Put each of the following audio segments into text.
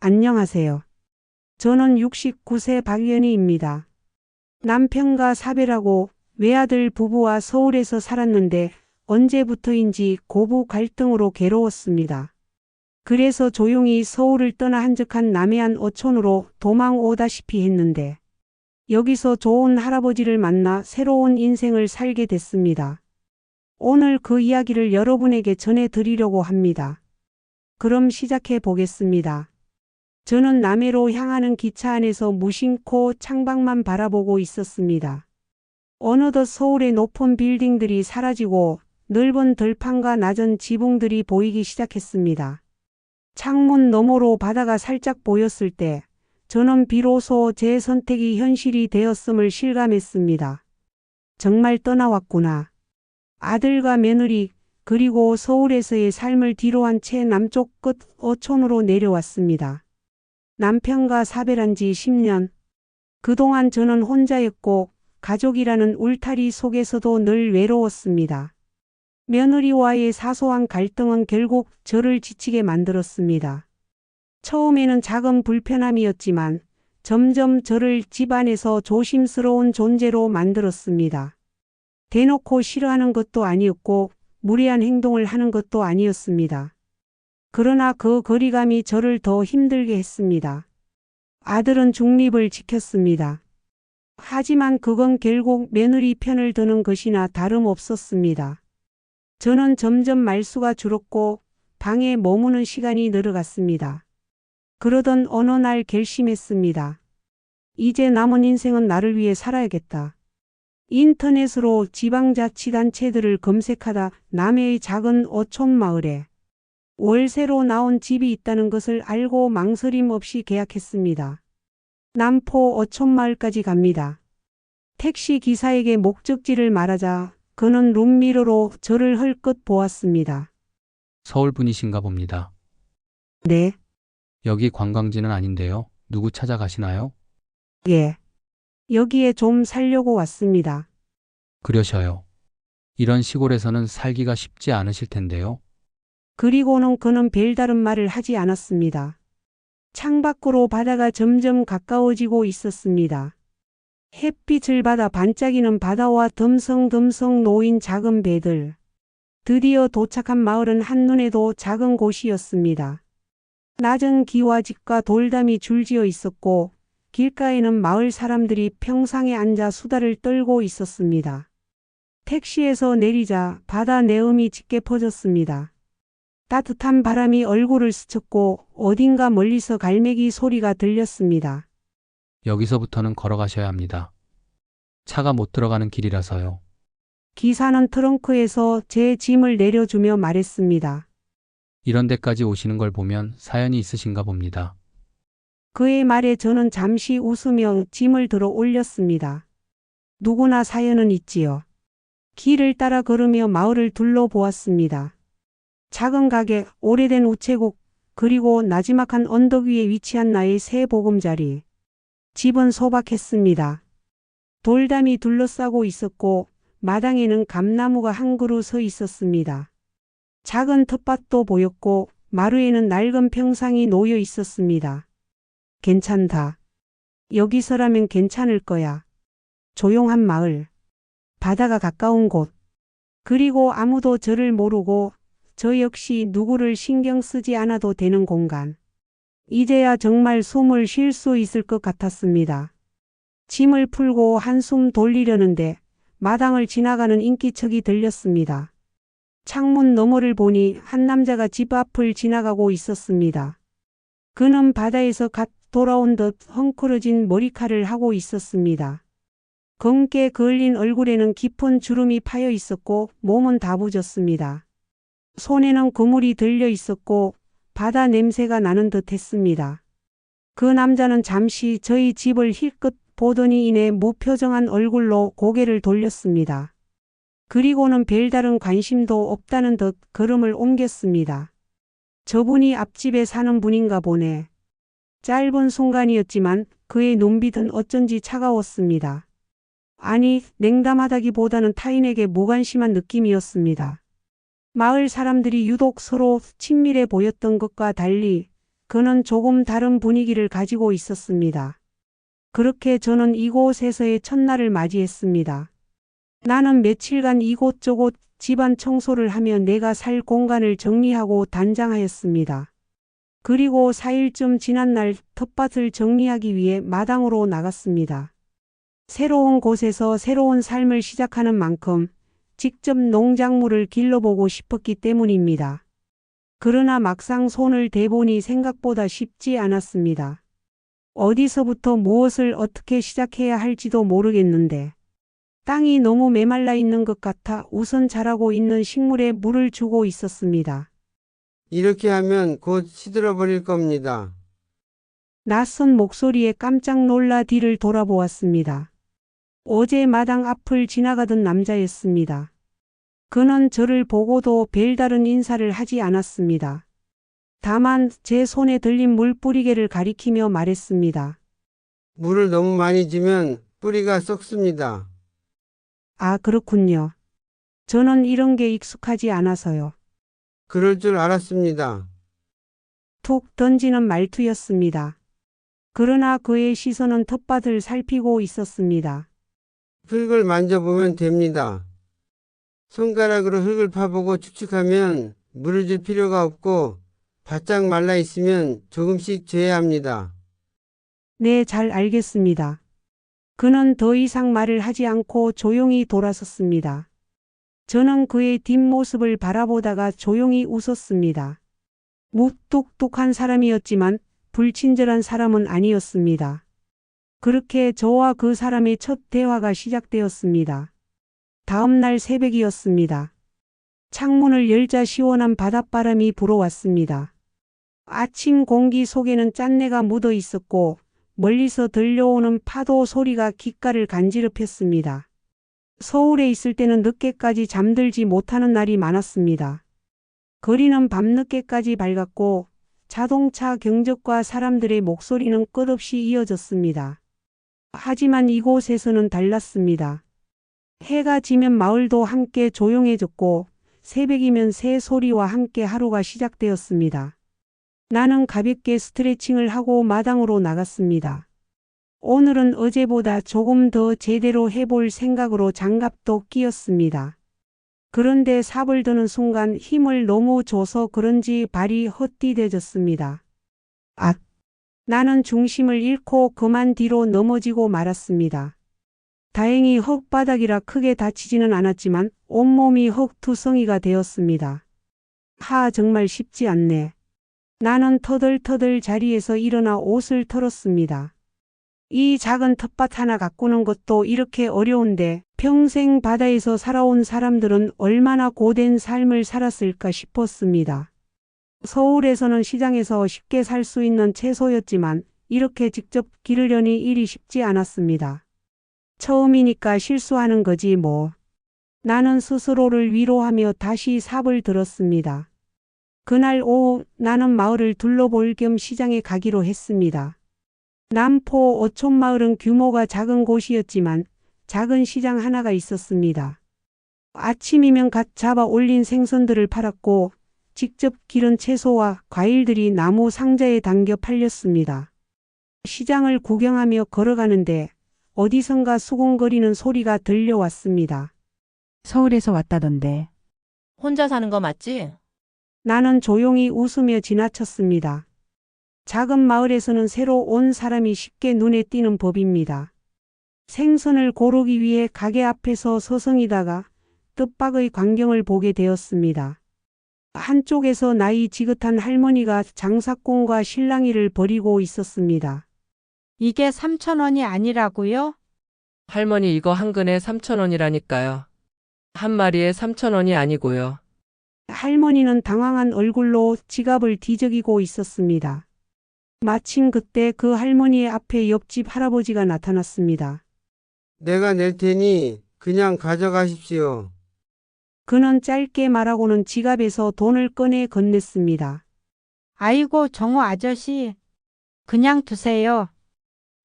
안녕하세요. 저는 69세 박연희입니다. 남편과 사별하고 외아들 부부와 서울에서 살았는데 언제부터인지 고부 갈등으로 괴로웠습니다. 그래서 조용히 서울을 떠나 한적한 남해안 어촌으로 도망 오다시피 했는데 여기서 좋은 할아버지를 만나 새로운 인생을 살게 됐습니다. 오늘 그 이야기를 여러분에게 전해드리려고 합니다. 그럼 시작해 보겠습니다. 저는 남해로 향하는 기차 안에서 무심코 창밖만 바라보고 있었습니다. 어느덧 서울의 높은 빌딩들이 사라지고 넓은 들판과 낮은 지붕들이 보이기 시작했습니다. 창문 너머로 바다가 살짝 보였을 때 저는 비로소 제 선택이 현실이 되었음을 실감했습니다. 정말 떠나왔구나. 아들과 며느리 그리고 서울에서의 삶을 뒤로한 채 남쪽 끝 어촌으로 내려왔습니다. 남편과 사별한 지 10년. 그동안 저는 혼자였고 가족이라는 울타리 속에서도 늘 외로웠습니다. 며느리와의 사소한 갈등은 결국 저를 지치게 만들었습니다. 처음에는 작은 불편함이었지만 점점 저를 집안에서 조심스러운 존재로 만들었습니다. 대놓고 싫어하는 것도 아니었고 무례한 행동을 하는 것도 아니었습니다. 그러나 그 거리감이 저를 더 힘들게 했습니다. 아들은 중립을 지켰습니다. 하지만 그건 결국 며느리 편을 드는 것이나 다름없었습니다. 저는 점점 말수가 줄었고 방에 머무는 시간이 늘어갔습니다. 그러던 어느 날 결심했습니다. 이제 남은 인생은 나를 위해 살아야겠다. 인터넷으로 지방자치단체들을 검색하다 남해의 작은 어촌 마을에 월세로 나온 집이 있다는 것을 알고 망설임 없이 계약했습니다. 남포 어촌마을까지 갑니다. 택시 기사에게 목적지를 말하자 그는 룸미러로 저를 헐끗 보았습니다. 서울 분이신가 봅니다. 네, 여기 관광지는 아닌데요. 누구 찾아가시나요? 예. 여기에 좀 살려고 왔습니다. 그러셔요. 이런 시골에서는 살기가 쉽지 않으실 텐데요. 그리고는 그는 별다른 말을 하지 않았습니다. 창밖으로 바다가 점점 가까워지고 있었습니다. 햇빛을 받아 반짝이는 바다와 듬성듬성 놓인 작은 배들. 드디어 도착한 마을은 한눈에도 작은 곳이었습니다. 낮은 기와집과 돌담이 줄지어 있었고 길가에는 마을 사람들이 평상에 앉아 수다를 떨고 있었습니다. 택시에서 내리자 바다 내음이 짙게 퍼졌습니다. 따뜻한 바람이 얼굴을 스쳤고 어딘가 멀리서 갈매기 소리가 들렸습니다. 여기서부터는 걸어가셔야 합니다. 차가 못 들어가는 길이라서요. 기사는 트렁크에서 제 짐을 내려주며 말했습니다. 이런 데까지 오시는 걸 보면 사연이 있으신가 봅니다. 그의 말에 저는 잠시 웃으며 짐을 들어 올렸습니다. 누구나 사연은 있지요. 길을 따라 걸으며 마을을 둘러보았습니다. 작은 가게, 오래된 우체국, 그리고 나지막한 언덕 위에 위치한 나의 새 보금자리. 집은 소박했습니다. 돌담이 둘러싸고 있었고 마당에는 감나무가 한 그루 서 있었습니다. 작은 텃밭도 보였고 마루에는 낡은 평상이 놓여 있었습니다. 괜찮다. 여기서라면 괜찮을 거야. 조용한 마을. 바다가 가까운 곳. 그리고 아무도 저를 모르고 저 역시 누구를 신경 쓰지 않아도 되는 공간. 이제야 정말 숨을 쉴 수 있을 것 같았습니다. 짐을 풀고 한숨 돌리려는데 마당을 지나가는 인기척이 들렸습니다. 창문 너머를 보니 한 남자가 집 앞을 지나가고 있었습니다. 그는 바다에서 갓 돌아온 듯 헝클어진 머리칼을 하고 있었습니다. 검게 그을린 얼굴에는 깊은 주름이 파여 있었고 몸은 다부졌습니다. 손에는 그물이 들려 있었고 바다 냄새가 나는 듯 했습니다. 그 남자는 잠시 저희 집을 힐끗 보더니 이내 무표정한 얼굴로 고개를 돌렸습니다. 그리고는 별다른 관심도 없다는 듯 걸음을 옮겼습니다. 저분이 앞집에 사는 분인가 보네. 짧은 순간이었지만 그의 눈빛은 어쩐지 차가웠습니다. 아니, 냉담하다기보다는 타인에게 무관심한 느낌이었습니다. 마을 사람들이 유독 서로 친밀해 보였던 것과 달리 그는 조금 다른 분위기를 가지고 있었습니다. 그렇게 저는 이곳에서의 첫날을 맞이했습니다. 나는 며칠간 이곳저곳 집안 청소를 하며 내가 살 공간을 정리하고 단장하였습니다. 그리고 4일쯤 지난 날 텃밭을 정리하기 위해 마당으로 나갔습니다. 새로운 곳에서 새로운 삶을 시작하는 만큼 직접 농작물을 길러보고 싶었기 때문입니다. 그러나 막상 손을 대보니 생각보다 쉽지 않았습니다. 어디서부터 무엇을 어떻게 시작해야 할지도 모르겠는데 땅이 너무 메말라 있는 것 같아 우선 자라고 있는 식물에 물을 주고 있었습니다. 이렇게 하면 곧 시들어버릴 겁니다. 낯선 목소리에 깜짝 놀라 뒤를 돌아보았습니다. 어제 마당 앞을 지나가던 남자였습니다. 그는 저를 보고도 별다른 인사를 하지 않았습니다. 다만 제 손에 들린 물뿌리개를 가리키며 말했습니다. 물을 너무 많이 주면 뿌리가 썩습니다. 아, 그렇군요. 저는 이런 게 익숙하지 않아서요. 그럴 줄 알았습니다. 툭 던지는 말투였습니다. 그러나 그의 시선은 텃밭을 살피고 있었습니다. 흙을 만져보면 됩니다. 손가락으로 흙을 파보고 축축하면 물을 줄 필요가 없고 바짝 말라 있으면 조금씩 줘야 합니다. 네, 잘 알겠습니다. 그는 더 이상 말을 하지 않고 조용히 돌아섰습니다. 저는 그의 뒷모습을 바라보다가 조용히 웃었습니다. 무뚝뚝한 사람이었지만 불친절한 사람은 아니었습니다. 그렇게 저와 그 사람의 첫 대화가 시작되었습니다. 다음 날 새벽이었습니다. 창문을 열자 시원한 바닷바람이 불어왔습니다. 아침 공기 속에는 짠내가 묻어 있었고 멀리서 들려오는 파도 소리가 귓가를 간지럽혔습니다. 서울에 있을 때는 늦게까지 잠들지 못하는 날이 많았습니다. 거리는 밤늦게까지 밝았고 자동차 경적과 사람들의 목소리는 끝없이 이어졌습니다. 하지만 이곳에서는 달랐습니다. 해가 지면 마을도 함께 조용해졌고 새벽이면 새 소리와 함께 하루가 시작되었습니다. 나는 가볍게 스트레칭을 하고 마당으로 나갔습니다. 오늘은 어제보다 조금 더 제대로 해볼 생각으로 장갑도 끼었습니다. 그런데 삽을 드는 순간 힘을 너무 줘서 그런지 발이 헛디뎌졌습니다. 아! 나는 중심을 잃고 그만 뒤로 넘어지고 말았습니다. 다행히 흙바닥이라 크게 다치지는 않았지만 온몸이 흙투성이가 되었습니다. 정말 쉽지 않네. 나는 터덜터덜 자리에서 일어나 옷을 털었습니다. 이 작은 텃밭 하나 가꾸는 것도 이렇게 어려운데 평생 바다에서 살아온 사람들은 얼마나 고된 삶을 살았을까 싶었습니다. 서울에서는 시장에서 쉽게 살 수 있는 채소였지만 이렇게 직접 기르려니 일이 쉽지 않았습니다. 처음이니까 실수하는 거지 뭐. 나는 스스로를 위로하며 다시 삽을 들었습니다. 그날 오후 나는 마을을 둘러볼 겸 시장에 가기로 했습니다. 남포 어촌마을은 규모가 작은 곳이었지만 작은 시장 하나가 있었습니다. 아침이면 갓 잡아 올린 생선들을 팔았고 직접 기른 채소와 과일들이 나무 상자에 담겨 팔렸습니다. 시장을 구경하며 걸어가는데 어디선가 수군거리는 소리가 들려왔습니다. 서울에서 왔다던데. 혼자 사는 거 맞지? 나는 조용히 웃으며 지나쳤습니다. 작은 마을에서는 새로 온 사람이 쉽게 눈에 띄는 법입니다. 생선을 고르기 위해 가게 앞에서 서성이다가 뜻밖의 광경을 보게 되었습니다. 한쪽에서 나이 지긋한 할머니가 장사꾼과 실랑이를 벌이고 있었습니다. 이게 3,000원이 아니라고요? 할머니 이거 한 근에 3,000원이라니까요. 한 마리에 3,000원이 아니고요. 할머니는 당황한 얼굴로 지갑을 뒤적이고 있었습니다. 마침 그때 그 할머니의 앞에 옆집 할아버지가 나타났습니다. 내가 낼 테니 그냥 가져가십시오. 그는 짧게 말하고는 지갑에서 돈을 꺼내 건넸습니다. 아이고, 정호 아저씨. 그냥 두세요.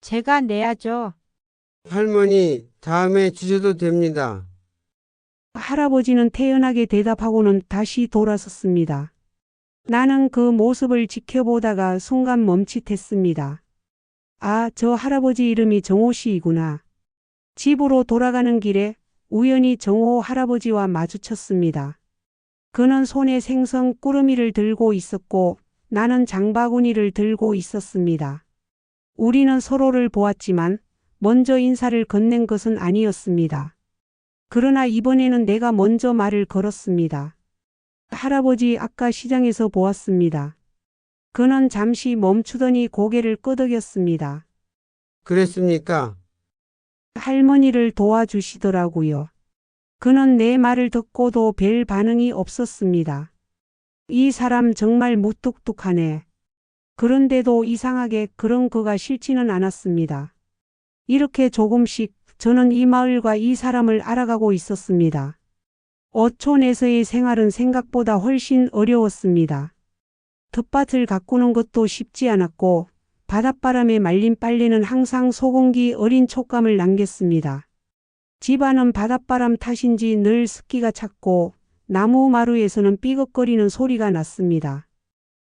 제가 내야죠. 할머니, 다음에 주셔도 됩니다. 할아버지는 태연하게 대답하고는 다시 돌아섰습니다. 나는 그 모습을 지켜보다가 순간 멈칫했습니다. 아, 저 할아버지 이름이 정호 씨이구나. 집으로 돌아가는 길에 우연히 정호 할아버지와 마주쳤습니다. 그는 손에 생선 꾸러미를 들고 있었고 나는 장바구니를 들고 있었습니다. 우리는 서로를 보았지만 먼저 인사를 건넨 것은 아니었습니다. 그러나 이번에는 내가 먼저 말을 걸었습니다. 할아버지, 아까 시장에서 보았습니다. 그는 잠시 멈추더니 고개를 끄덕였습니다. 그랬습니까? 할머니를 도와주시더라고요. 그는 내 말을 듣고도 별 반응이 없었습니다. 이 사람 정말 무뚝뚝하네. 그런데도 이상하게 그런 그가 싫지는 않았습니다. 이렇게 조금씩 저는 이 마을과 이 사람을 알아가고 있었습니다. 어촌에서의 생활은 생각보다 훨씬 어려웠습니다. 텃밭을 가꾸는 것도 쉽지 않았고 바닷바람에 말린 빨래는 항상 소공기 어린 촉감을 남겼습니다. 집안은 바닷바람 탓인지 늘 습기가 찼고 나무 마루에서는 삐걱거리는 소리가 났습니다.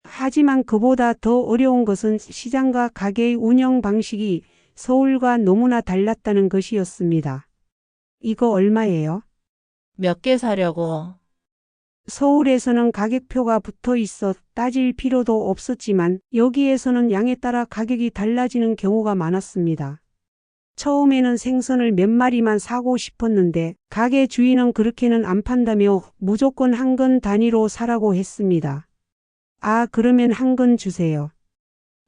하지만 그보다 더 어려운 것은 시장과 가게의 운영 방식이 서울과 너무나 달랐다는 것이었습니다. 이거 얼마예요? 몇 개 사려고. 서울에서는 가격표가 붙어 있어 따질 필요도 없었지만 여기에서는 양에 따라 가격이 달라지는 경우가 많았습니다. 처음에는 생선을 몇 마리만 사고 싶었는데 가게 주인은 그렇게는 안 판다며 무조건 한 건 단위로 사라고 했습니다. 아, 그러면 한 건 주세요.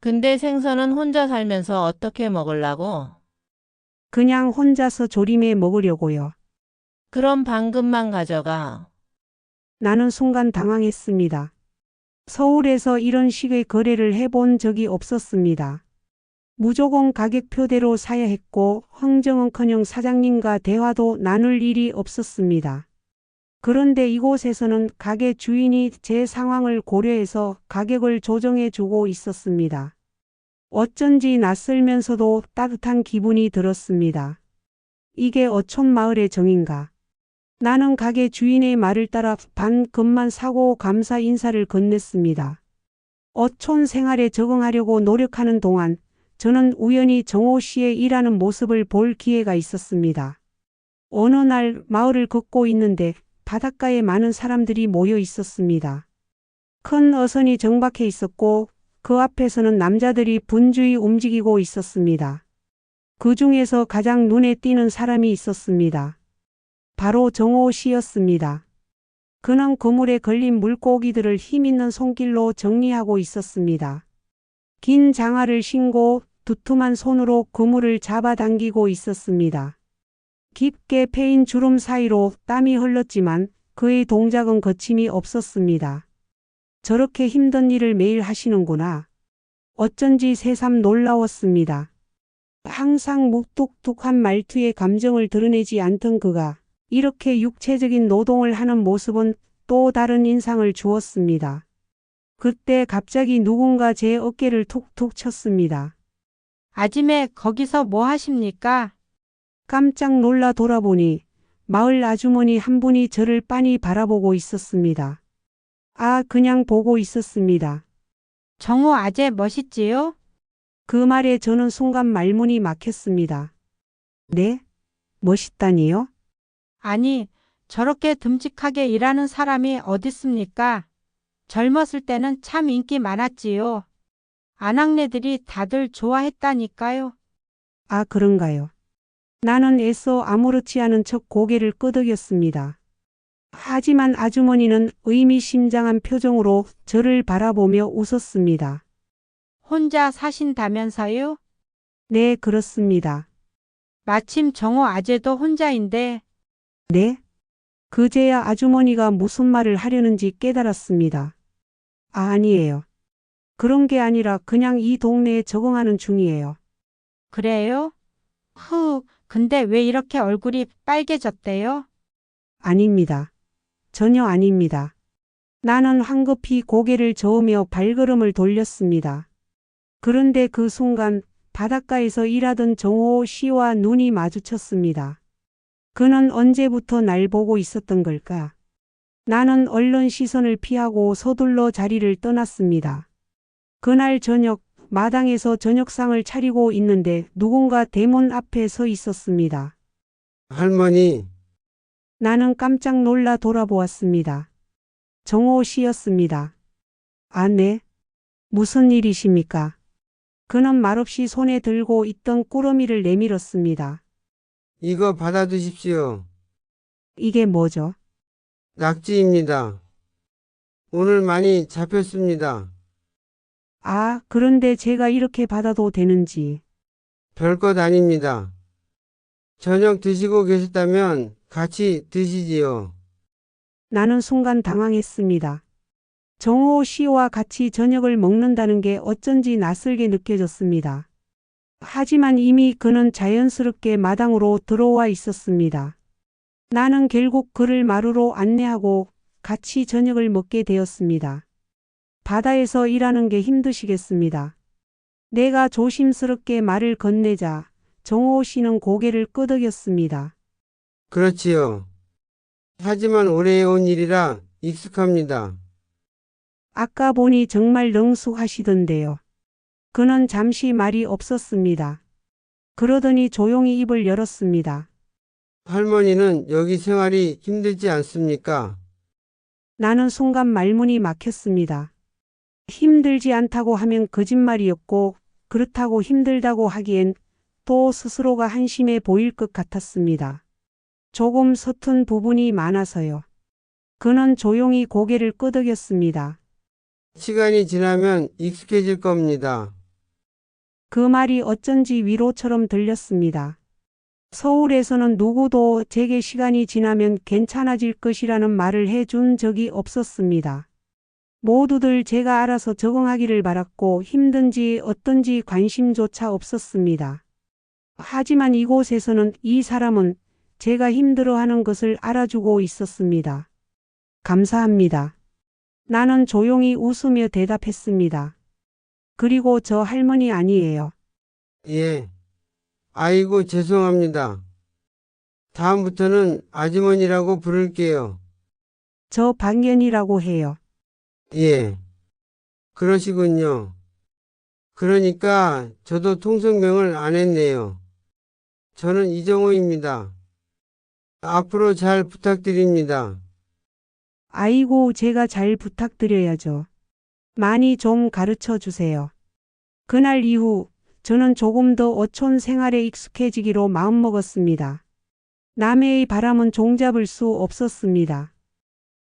근데 생선은 혼자 살면서 어떻게 먹으려고? 그냥 혼자서 조림해 먹으려고요. 그럼 방금만 가져가. 나는 순간 당황했습니다. 서울에서 이런 식의 거래를 해본 적이 없었습니다. 무조건 가격표대로 사야 했고 흥정은커녕 사장님과 대화도 나눌 일이 없었습니다. 그런데 이곳에서는 가게 주인이 제 상황을 고려해서 가격을 조정해 주고 있었습니다. 어쩐지 낯설면서도 따뜻한 기분이 들었습니다. 이게 어촌 마을의 정인가? 나는 가게 주인의 말을 따라 반 금만 사고 감사 인사를 건넸습니다. 어촌 생활에 적응하려고 노력하는 동안 저는 우연히 정호 씨의 일하는 모습을 볼 기회가 있었습니다. 어느 날 마을을 걷고 있는데 바닷가에 많은 사람들이 모여 있었습니다. 큰 어선이 정박해 있었고 그 앞에서는 남자들이 분주히 움직이고 있었습니다. 그 중에서 가장 눈에 띄는 사람이 있었습니다. 바로 정호 씨였습니다. 그는 그물에 걸린 물고기들을 힘있는 손길로 정리하고 있었습니다. 긴 장화를 신고 두툼한 손으로 그물을 잡아당기고 있었습니다. 깊게 패인 주름 사이로 땀이 흘렀지만 그의 동작은 거침이 없었습니다. 저렇게 힘든 일을 매일 하시는구나. 어쩐지 새삼 놀라웠습니다. 항상 묵뚝뚝한 말투에 감정을 드러내지 않던 그가 이렇게 육체적인 노동을 하는 모습은 또 다른 인상을 주었습니다. 그때 갑자기 누군가 제 어깨를 툭툭 쳤습니다. 아줌매, 거기서 뭐 하십니까? 깜짝 놀라 돌아보니 마을 아주머니 한 분이 저를 빤히 바라보고 있었습니다. 아, 그냥 보고 있었습니다. 정호 아재 멋있지요? 그 말에 저는 순간 말문이 막혔습니다. 네? 멋있다니요? 아니, 저렇게 듬직하게 일하는 사람이 어딨습니까? 젊었을 때는 참 인기 많았지요. 아낙네들이 다들 좋아했다니까요. 아, 그런가요? 나는 애써 아무렇지 않은 척 고개를 끄덕였습니다. 하지만 아주머니는 의미심장한 표정으로 저를 바라보며 웃었습니다. 혼자 사신다면서요? 네, 그렇습니다. 마침 정호 아재도 혼자인데. 네? 그제야 아주머니가 무슨 말을 하려는지 깨달았습니다. 아, 아니에요. 그런 게 아니라 그냥 이 동네에 적응하는 중이에요. 그래요? 근데 왜 이렇게 얼굴이 빨개졌대요? 아닙니다. 전혀 아닙니다. 나는 황급히 고개를 저으며 발걸음을 돌렸습니다. 그런데 그 순간 바닷가에서 일하던 정호 씨와 눈이 마주쳤습니다. 그는 언제부터 날 보고 있었던 걸까? 나는 얼른 시선을 피하고 서둘러 자리를 떠났습니다. 그날 저녁 마당에서 저녁상을 차리고 있는데 누군가 대문 앞에 서 있었습니다. 할머니, 나는 깜짝 놀라 돌아보았습니다. 정호 씨였습니다. 아, 네? 무슨 일이십니까? 그는 말없이 손에 들고 있던 꾸러미를 내밀었습니다. 이거 받아두십시오. 이게 뭐죠? 낙지입니다. 오늘 많이 잡혔습니다. 아, 그런데 제가 이렇게 받아도 되는지. 별것 아닙니다. 저녁 드시고 계셨다면 같이 드시지요. 나는 순간 당황했습니다. 정호 씨와 같이 저녁을 먹는다는 게 어쩐지 낯설게 느껴졌습니다. 하지만 이미 그는 자연스럽게 마당으로 들어와 있었습니다. 나는 결국 그를 마루로 안내하고 같이 저녁을 먹게 되었습니다. 바다에서 일하는 게 힘드시겠습니다. 내가 조심스럽게 말을 건네자 정호 씨는 고개를 끄덕였습니다. 그렇지요. 하지만 오래 해온 일이라 익숙합니다. 아까 보니 정말 능숙하시던데요. 그는 잠시 말이 없었습니다. 그러더니 조용히 입을 열었습니다. 할머니는 여기 생활이 힘들지 않습니까? 나는 순간 말문이 막혔습니다. 힘들지 않다고 하면 거짓말이었고 그렇다고 힘들다고 하기엔 또 스스로가 한심해 보일 것 같았습니다. 조금 서툰 부분이 많아서요. 그는 조용히 고개를 끄덕였습니다. 시간이 지나면 익숙해질 겁니다. 그 말이 어쩐지 위로처럼 들렸습니다. 서울에서는 누구도 제게 시간이 지나면 괜찮아질 것이라는 말을 해준 적이 없었습니다. 모두들 제가 알아서 적응하기를 바랐고 힘든지 어떤지 관심조차 없었습니다. 하지만 이곳에서는 이 사람은 제가 힘들어하는 것을 알아주고 있었습니다. 감사합니다. 나는 조용히 웃으며 대답했습니다. 그리고 저 할머니 아니에요. 예. 아이고, 죄송합니다. 다음부터는 아주머니라고 부를게요. 저 박연이라고 해요. 예. 그러시군요. 그러니까 저도 통성명을 안 했네요. 저는 이정호입니다. 앞으로 잘 부탁드립니다. 아이고, 제가 잘 부탁드려야죠. 많이 좀 가르쳐 주세요. 그날 이후 저는 조금 더 어촌 생활에 익숙해지기로 마음먹었습니다. 남해의 바람은 종잡을 수 없었습니다.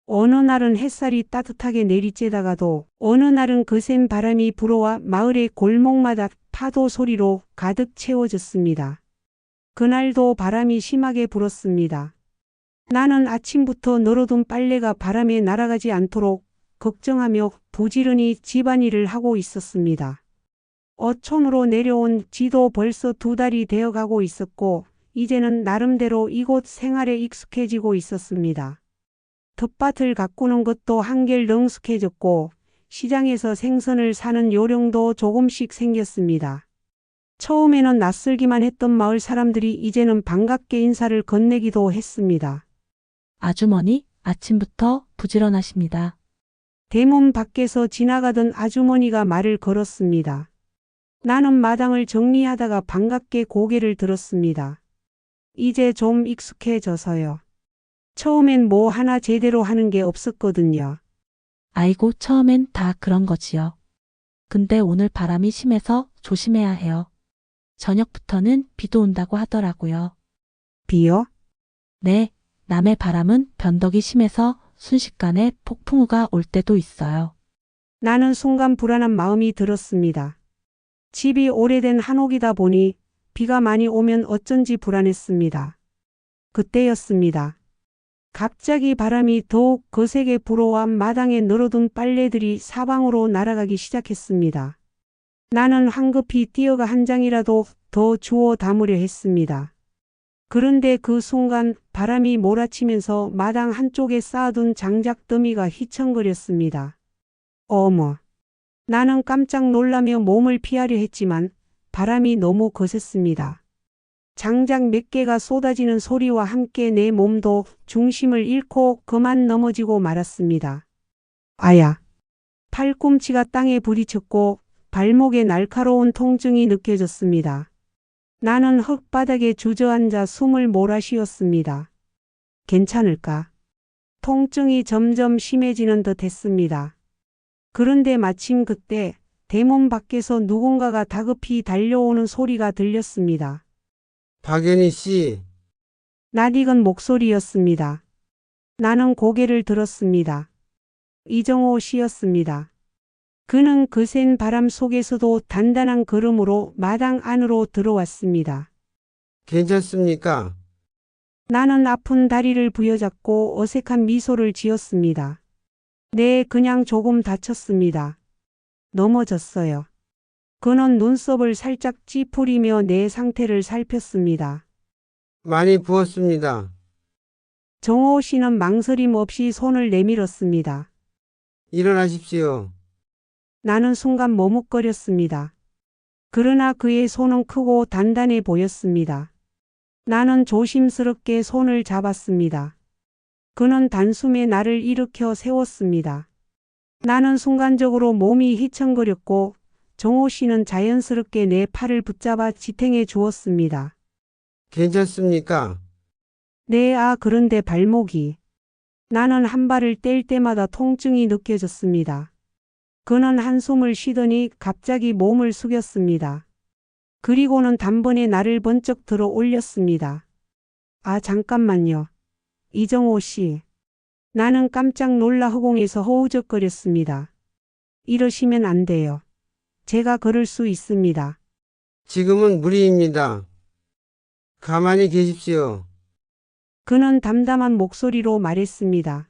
어느 날은 햇살이 따뜻하게 내리쬐다가도 어느 날은 거센 바람이 불어와 마을의 골목마다 파도 소리로 가득 채워졌습니다. 그날도 바람이 심하게 불었습니다. 나는 아침부터 널어둔 빨래가 바람에 날아가지 않도록 걱정하며 부지런히 집안일을 하고 있었습니다. 어촌으로 내려온 지도 벌써 2달이 되어가고 있었고 이제는 나름대로 이곳 생활에 익숙해지고 있었습니다. 텃밭을 가꾸는 것도 한결 능숙해졌고 시장에서 생선을 사는 요령도 조금씩 생겼습니다. 처음에는 낯설기만 했던 마을 사람들이 이제는 반갑게 인사를 건네기도 했습니다. 아주머니, 아침부터 부지런하십니다. 대문 밖에서 지나가던 아주머니가 말을 걸었습니다. 나는 마당을 정리하다가 반갑게 고개를 들었습니다. 이제 좀 익숙해져서요. 처음엔 뭐 하나 제대로 하는 게 없었거든요. 아이고, 처음엔 다 그런 거지요. 근데 오늘 바람이 심해서 조심해야 해요. 저녁부터는 비도 온다고 하더라고요. 비요? 네, 남해 바람은 변덕이 심해서 순식간에 폭풍우가 올 때도 있어요. 나는 순간 불안한 마음이 들었습니다. 집이 오래된 한옥이다 보니 비가 많이 오면 어쩐지 불안했습니다. 그때였습니다. 갑자기 바람이 더욱 거세게 불어와 마당에 널어둔 빨래들이 사방으로 날아가기 시작했습니다. 나는 황급히 뛰어가 한 장이라도 더 주워 담으려 했습니다. 그런데 그 순간 바람이 몰아치면서 마당 한쪽에 쌓아둔 장작 더미가 휘청거렸습니다. 어머! 나는 깜짝 놀라며 몸을 피하려 했지만 바람이 너무 거셌습니다. 장작 몇 개가 쏟아지는 소리와 함께 내 몸도 중심을 잃고 그만 넘어지고 말았습니다. 아야! 팔꿈치가 땅에 부딪혔고 발목에 날카로운 통증이 느껴졌습니다. 나는 흙바닥에 주저앉아 숨을 몰아쉬었습니다. 괜찮을까? 통증이 점점 심해지는 듯 했습니다. 그런데 마침 그때 대문 밖에서 누군가가 다급히 달려오는 소리가 들렸습니다. 박연희 씨, 낯익은 목소리였습니다. 나는 고개를 들었습니다. 이정호 씨였습니다. 그는 거센 바람 속에서도 단단한 걸음으로 마당 안으로 들어왔습니다. 괜찮습니까? 나는 아픈 다리를 부여잡고 어색한 미소를 지었습니다. 네, 그냥 조금 다쳤습니다. 넘어졌어요. 그는 눈썹을 살짝 찌푸리며 내 상태를 살폈습니다. 많이 부었습니다. 정호 씨는 망설임 없이 손을 내밀었습니다. 일어나십시오. 나는 순간 머뭇거렸습니다. 그러나 그의 손은 크고 단단해 보였습니다. 나는 조심스럽게 손을 잡았습니다. 그는 단숨에 나를 일으켜 세웠습니다. 나는 순간적으로 몸이 휘청거렸고 정호 씨는 자연스럽게 내 팔을 붙잡아 지탱해 주었습니다. 괜찮습니까? 네, 그런데 발목이. 나는 한 발을 뗄 때마다 통증이 느껴졌습니다. 그는 한숨을 쉬더니 갑자기 몸을 숙였습니다. 그리고는 단번에 나를 번쩍 들어 올렸습니다. 잠깐만요. 이정호 씨. 나는 깜짝 놀라 허공에서 허우적거렸습니다. 이러시면 안 돼요. 제가 걸을 수 있습니다. 지금은 무리입니다. 가만히 계십시오. 그는 담담한 목소리로 말했습니다.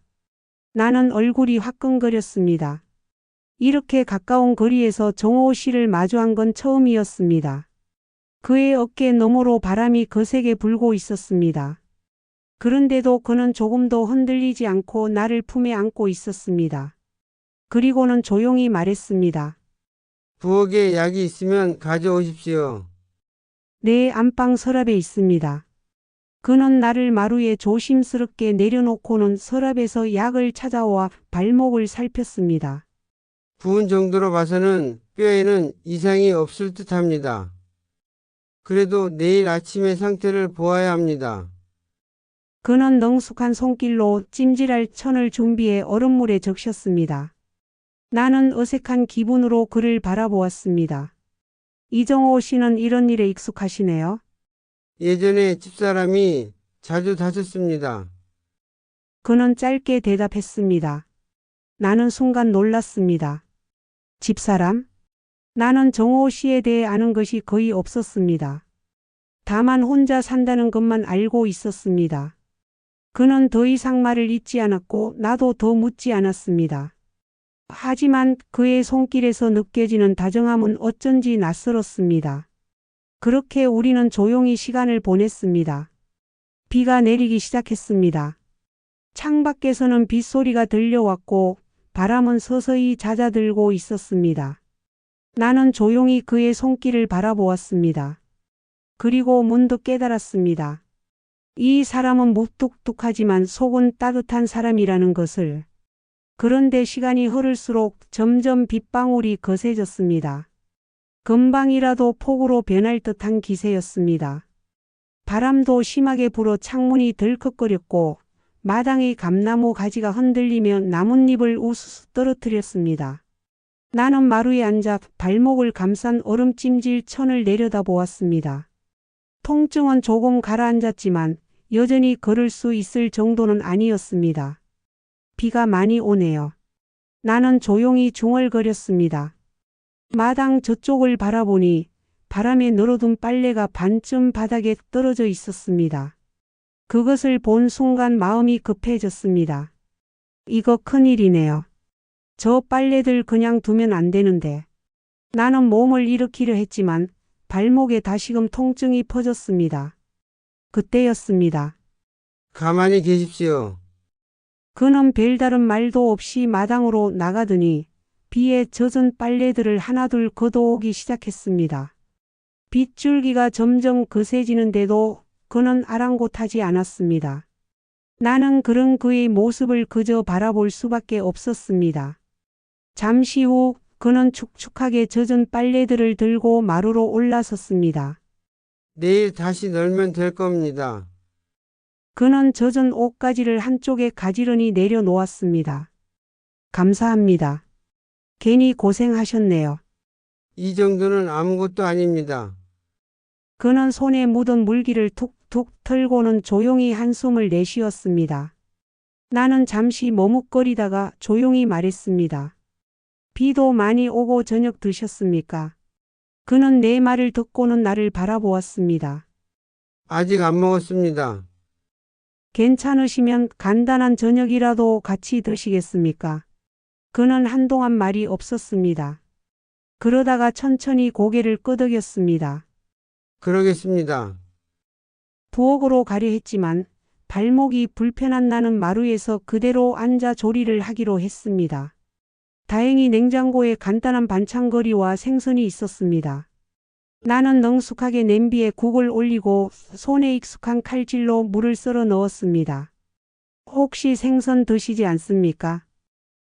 나는 얼굴이 화끈거렸습니다. 이렇게 가까운 거리에서 정호 씨를 마주한 건 처음이었습니다. 그의 어깨 너머로 바람이 거세게 불고 있었습니다. 그런데도 그는 조금도 흔들리지 않고 나를 품에 안고 있었습니다. 그리고는 조용히 말했습니다. 부엌에 약이 있으면 가져오십시오. 내 안방 서랍에 있습니다. 그는 나를 마루에 조심스럽게 내려놓고는 서랍에서 약을 찾아와 발목을 살폈습니다. 부은 정도로 봐서는 뼈에는 이상이 없을 듯합니다. 그래도 내일 아침의 상태를 보아야 합니다. 그는 능숙한 손길로 찜질할 천을 준비해 얼음물에 적셨습니다. 나는 어색한 기분으로 그를 바라보았습니다. 이정호 씨는 이런 일에 익숙하시네요. 예전에 집사람이 자주 다쳤습니다. 그는 짧게 대답했습니다. 나는 순간 놀랐습니다. 집사람? 나는 정호 씨에 대해 아는 것이 거의 없었습니다. 다만 혼자 산다는 것만 알고 있었습니다. 그는 더 이상 말을 잇지 않았고 나도 더 묻지 않았습니다. 하지만 그의 손길에서 느껴지는 다정함은 어쩐지 낯설었습니다. 그렇게 우리는 조용히 시간을 보냈습니다. 비가 내리기 시작했습니다. 창밖에서는 빗소리가 들려왔고 바람은 서서히 잦아들고 있었습니다. 나는 조용히 그의 손길을 바라보았습니다. 그리고 문득 깨달았습니다. 이 사람은 무뚝뚝하지만 속은 따뜻한 사람이라는 것을. 그런데 시간이 흐를수록 점점 빗방울이 거세졌습니다. 금방이라도 폭우로 변할 듯한 기세였습니다. 바람도 심하게 불어 창문이 덜컥거렸고 마당의 감나무 가지가 흔들리며 나뭇잎을 우수수 떨어뜨렸습니다. 나는 마루에 앉아 발목을 감싼 얼음찜질 천을 내려다보았습니다. 통증은 조금 가라앉았지만 여전히 걸을 수 있을 정도는 아니었습니다. 비가 많이 오네요. 나는 조용히 중얼거렸습니다. 마당 저쪽을 바라보니 바람에 늘어둔 빨래가 반쯤 바닥에 떨어져 있었습니다. 그것을 본 순간 마음이 급해졌습니다. 이거 큰일이네요. 저 빨래들 그냥 두면 안 되는데. 나는 몸을 일으키려 했지만 발목에 다시금 통증이 퍼졌습니다. 그때였습니다. 가만히 계십시오. 그는 별다른 말도 없이 마당으로 나가더니 비에 젖은 빨래들을 하나둘 걷어오기 시작했습니다. 빗줄기가 점점 거세지는데도 그는 아랑곳하지 않았습니다. 나는 그런 그의 모습을 그저 바라볼 수밖에 없었습니다. 잠시 후 그는 축축하게 젖은 빨래들을 들고 마루로 올라섰습니다. 내일 다시 널면 될 겁니다. 그는 젖은 옷가지를 한쪽에 가지런히 내려놓았습니다. 감사합니다. 괜히 고생하셨네요. 이 정도는 아무것도 아닙니다. 그는 손에 묻은 물기를 툭툭 털고는 조용히 한숨을 내쉬었습니다. 나는 잠시 머뭇거리다가 조용히 말했습니다. 비도 많이 오고 저녁 드셨습니까? 그는 내 말을 듣고는 나를 바라보았습니다. 아직 안 먹었습니다. 괜찮으시면 간단한 저녁이라도 같이 드시겠습니까? 그는 한동안 말이 없었습니다. 그러다가 천천히 고개를 끄덕였습니다. 그러겠습니다. 부엌으로 가려 했지만 발목이 불편한 나는 마루에서 그대로 앉아 조리를 하기로 했습니다. 다행히 냉장고에 간단한 반찬거리와 생선이 있었습니다. 나는 능숙하게 냄비에 국을 올리고 손에 익숙한 칼질로 물을 썰어 넣었습니다. 혹시 생선 드시지 않습니까?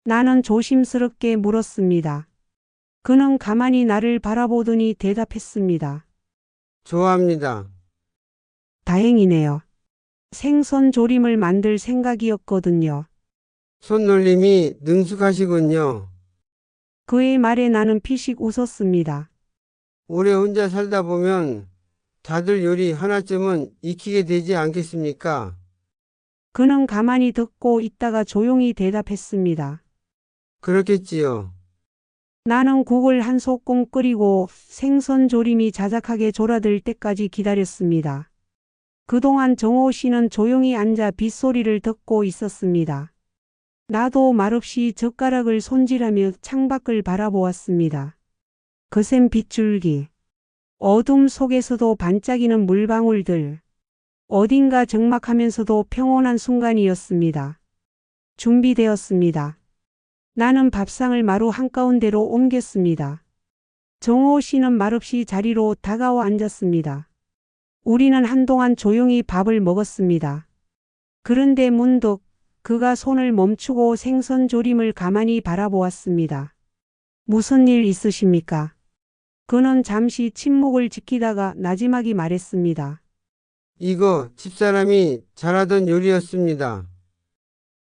나는 조심스럽게 물었습니다. 그는 가만히 나를 바라보더니 대답했습니다. 좋아합니다. 다행이네요. 생선 조림을 만들 생각이었거든요. 손놀림이 능숙하시군요. 그의 말에 나는 피식 웃었습니다. 오래 혼자 살다 보면 다들 요리 하나쯤은 익히게 되지 않겠습니까? 그는 가만히 듣고 있다가 조용히 대답했습니다. 그렇겠지요. 나는 국을 한 소끔 끓이고 생선 조림이 자작하게 졸아들 때까지 기다렸습니다. 그동안 정호 씨는 조용히 앉아 빗소리를 듣고 있었습니다. 나도 말없이 젓가락을 손질하며 창밖을 바라보았습니다. 거센 빗줄기, 어둠 속에서도 반짝이는 물방울들, 어딘가 적막하면서도 평온한 순간이었습니다. 준비되었습니다. 나는 밥상을 마루 한가운데로 옮겼습니다. 정호 씨는 말없이 자리로 다가와 앉았습니다. 우리는 한동안 조용히 밥을 먹었습니다. 그런데 문득 그가 손을 멈추고 생선 조림을 가만히 바라보았습니다. 무슨 일 있으십니까? 그는 잠시 침묵을 지키다가 나지막이 말했습니다. 이거 집사람이 잘하던 요리였습니다.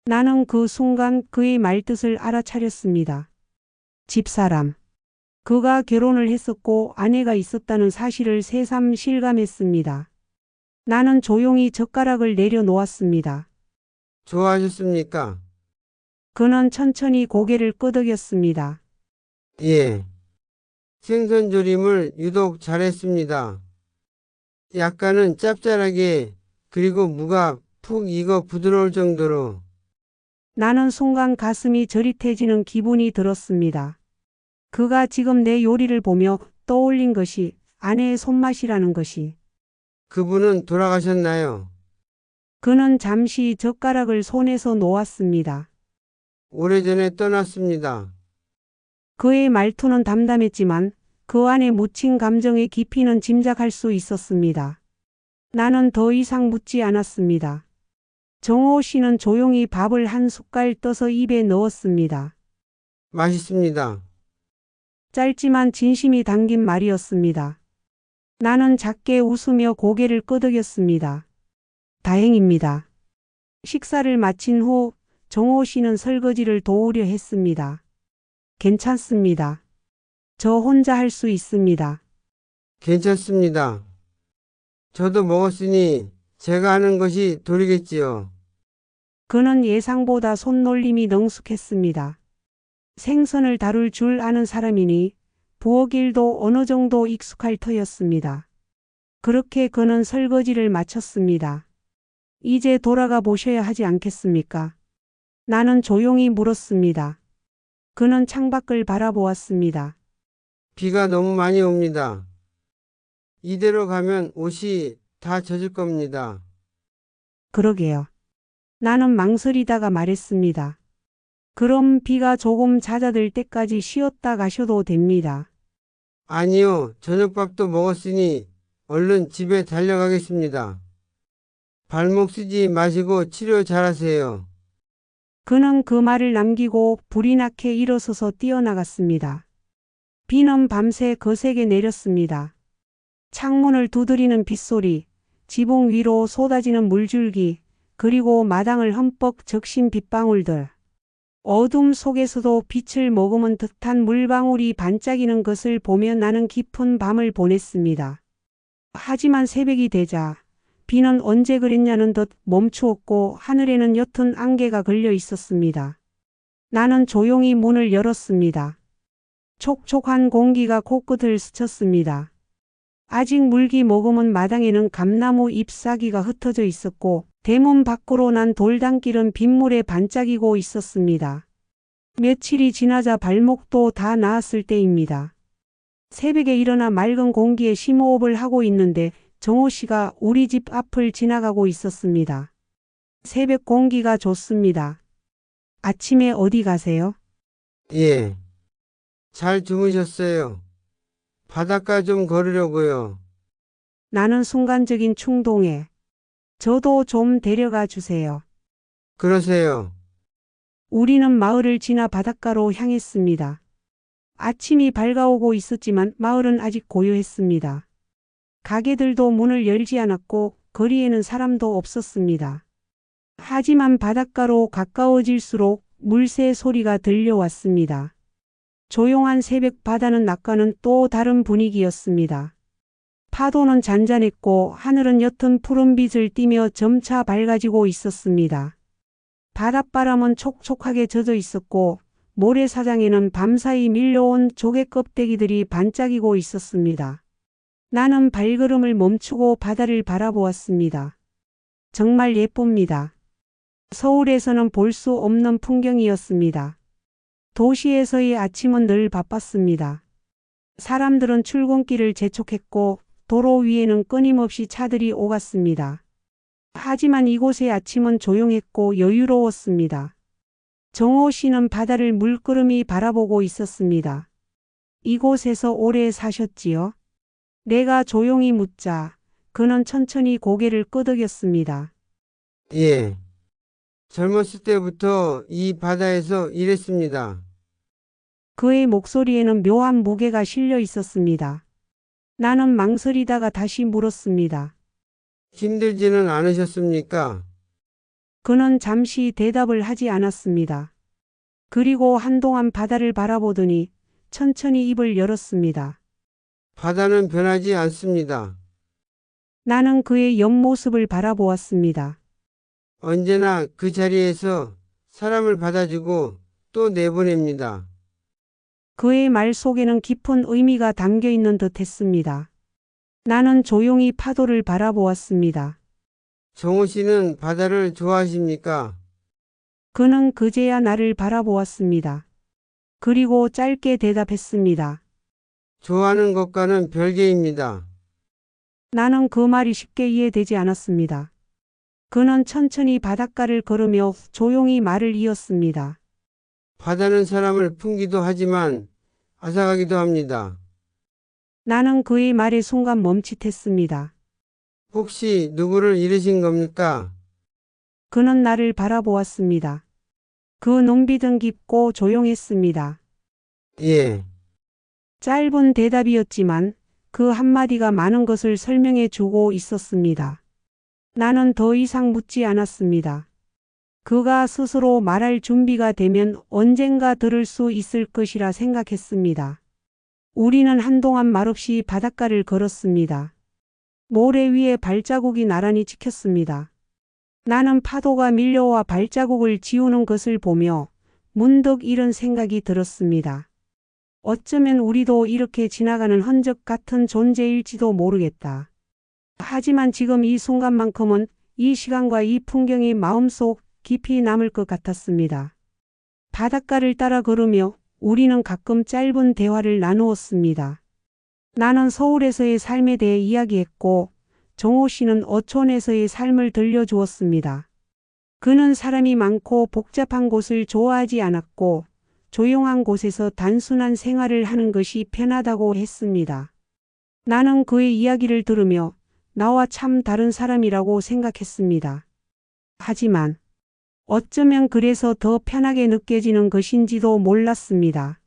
나는 그 순간 그의 말뜻을 알아차렸습니다. 집사람. 그가 결혼을 했었고 아내가 있었다는 사실을 새삼 실감했습니다. 나는 조용히 젓가락을 내려놓았습니다. 좋아하셨습니까? 그는 천천히 고개를 끄덕였습니다. 예. 생선조림을 유독 잘했습니다. 약간은 짭짤하게 그리고 무가 푹 익어 부드러울 정도로. 나는 순간 가슴이 저릿해지는 기분이 들었습니다. 그가 지금 내 요리를 보며 떠올린 것이 아내의 손맛이라는 것이. 그분은 돌아가셨나요? 그는 잠시 젓가락을 손에서 놓았습니다. 오래전에 떠났습니다. 그의 말투는 담담했지만 그 안에 묻힌 감정의 깊이는 짐작할 수 있었습니다. 나는 더 이상 묻지 않았습니다. 정호 씨는 조용히 밥을 한 숟갈 떠서 입에 넣었습니다. 맛있습니다. 짧지만 진심이 담긴 말이었습니다. 나는 작게 웃으며 고개를 끄덕였습니다. 다행입니다. 식사를 마친 후 정호 씨는 설거지를 도우려 했습니다. 괜찮습니다. 저 혼자 할 수 있습니다. 괜찮습니다. 저도 먹었으니 제가 하는 것이 도리겠지요. 그는 예상보다 손놀림이 능숙했습니다. 생선을 다룰 줄 아는 사람이니 부엌 일도 어느 정도 익숙할 터였습니다. 그렇게 그는 설거지를 마쳤습니다. 이제 돌아가 보셔야 하지 않겠습니까? 나는 조용히 물었습니다. 그는 창밖을 바라보았습니다. 비가 너무 많이 옵니다. 이대로 가면 옷이 다 젖을 겁니다. 그러게요. 나는 망설이다가 말했습니다. 그럼 비가 조금 잦아들 때까지 쉬었다 가셔도 됩니다. 아니요, 저녁밥도 먹었으니 얼른 집에 달려가겠습니다. 발목 쓰지 마시고 치료 잘하세요. 그는 그 말을 남기고 불이 나게 일어서서 뛰어나갔습니다. 비는 밤새 거세게 내렸습니다. 창문을 두드리는 빗소리, 지붕 위로 쏟아지는 물줄기, 그리고 마당을 흠뻑 적신 빗방울들. 어둠 속에서도 빛을 머금은 듯한 물방울이 반짝이는 것을 보며 나는 깊은 밤을 보냈습니다. 하지만 새벽이 되자 비는 언제 그랬냐는 듯 멈추었고 하늘에는 옅은 안개가 걸려 있었습니다. 나는 조용히 문을 열었습니다. 촉촉한 공기가 코끝을 스쳤습니다. 아직 물기 머금은 마당에는 감나무 잎사귀가 흩어져 있었고 대문 밖으로 난 돌담길은 빗물에 반짝이고 있었습니다. 며칠이 지나자 발목도 다 나았을 때입니다. 새벽에 일어나 맑은 공기에 심호흡을 하고 있는데 정호 씨가 우리 집 앞을 지나가고 있었습니다. 새벽 공기가 좋습니다. 아침에 어디 가세요? 예. 잘 주무셨어요. 바닷가 좀 걸으려고요. 나는 순간적인 충동에 저도 좀 데려가 주세요. 그러세요. 우리는 마을을 지나 바닷가로 향했습니다. 아침이 밝아오고 있었지만 마을은 아직 고요했습니다. 가게들도 문을 열지 않았고 거리에는 사람도 없었습니다. 하지만 바닷가로 가까워질수록 물새 소리가 들려왔습니다. 조용한 새벽 바다는 낮과는 또 다른 분위기였습니다. 파도는 잔잔했고 하늘은 옅은 푸른빛을 띠며 점차 밝아지고 있었습니다. 바닷바람은 촉촉하게 젖어 있었고 모래사장에는 밤사이 밀려온 조개 껍데기들이 반짝이고 있었습니다. 나는 발걸음을 멈추고 바다를 바라보았습니다. 정말 예쁩니다. 서울에서는 볼 수 없는 풍경이었습니다. 도시에서의 아침은 늘 바빴습니다. 사람들은 출근길을 재촉했고 도로 위에는 끊임없이 차들이 오갔습니다. 하지만 이곳의 아침은 조용했고 여유로웠습니다. 정호 씨는 바다를 물끄러미 바라보고 있었습니다. 이곳에서 오래 사셨지요? 내가 조용히 묻자 그는 천천히 고개를 끄덕였습니다. 예. 젊었을 때부터 이 바다에서 일했습니다. 그의 목소리에는 묘한 무게가 실려 있었습니다. 나는 망설이다가 다시 물었습니다. 힘들지는 않으셨습니까? 그는 잠시 대답을 하지 않았습니다. 그리고 한동안 바다를 바라보더니 천천히 입을 열었습니다. 바다는 변하지 않습니다. 나는 그의 옆모습을 바라보았습니다. 언제나 그 자리에서 사람을 받아주고 또 내보냅니다. 그의 말 속에는 깊은 의미가 담겨 있는 듯 했습니다. 나는 조용히 파도를 바라보았습니다. 정호 씨는 바다를 좋아하십니까? 그는 그제야 나를 바라보았습니다. 그리고 짧게 대답했습니다. 좋아하는 것과는 별개입니다. 나는 그 말이 쉽게 이해되지 않았습니다. 그는 천천히 바닷가를 걸으며 조용히 말을 이었습니다. 바다는 사람을 품기도 하지만 앗아가기도 합니다. 나는 그의 말에 순간 멈칫했습니다. 혹시 누구를 잃으신 겁니까? 그는 나를 바라보았습니다. 그 눈빛은 깊고 조용했습니다. 예. 짧은 대답이었지만 그 한마디가 많은 것을 설명해 주고 있었습니다. 나는 더 이상 묻지 않았습니다. 그가 스스로 말할 준비가 되면 언젠가 들을 수 있을 것이라 생각했습니다. 우리는 한동안 말없이 바닷가를 걸었습니다. 모래 위에 발자국이 나란히 찍혔습니다. 나는 파도가 밀려와 발자국을 지우는 것을 보며 문득 이런 생각이 들었습니다. 어쩌면 우리도 이렇게 지나가는 흔적 같은 존재일지도 모르겠다. 하지만 지금 이 순간만큼은 이 시간과 이 풍경이 마음속 깊이 남을 것 같았습니다. 바닷가를 따라 걸으며 우리는 가끔 짧은 대화를 나누었습니다. 나는 서울에서의 삶에 대해 이야기했고 정호 씨는 어촌에서의 삶을 들려주었습니다. 그는 사람이 많고 복잡한 곳을 좋아하지 않았고 조용한 곳에서 단순한 생활을 하는 것이 편하다고 했습니다. 나는 그의 이야기를 들으며 나와 참 다른 사람이라고 생각했습니다. 하지만 어쩌면 그래서 더 편하게 느껴지는 것인지도 몰랐습니다.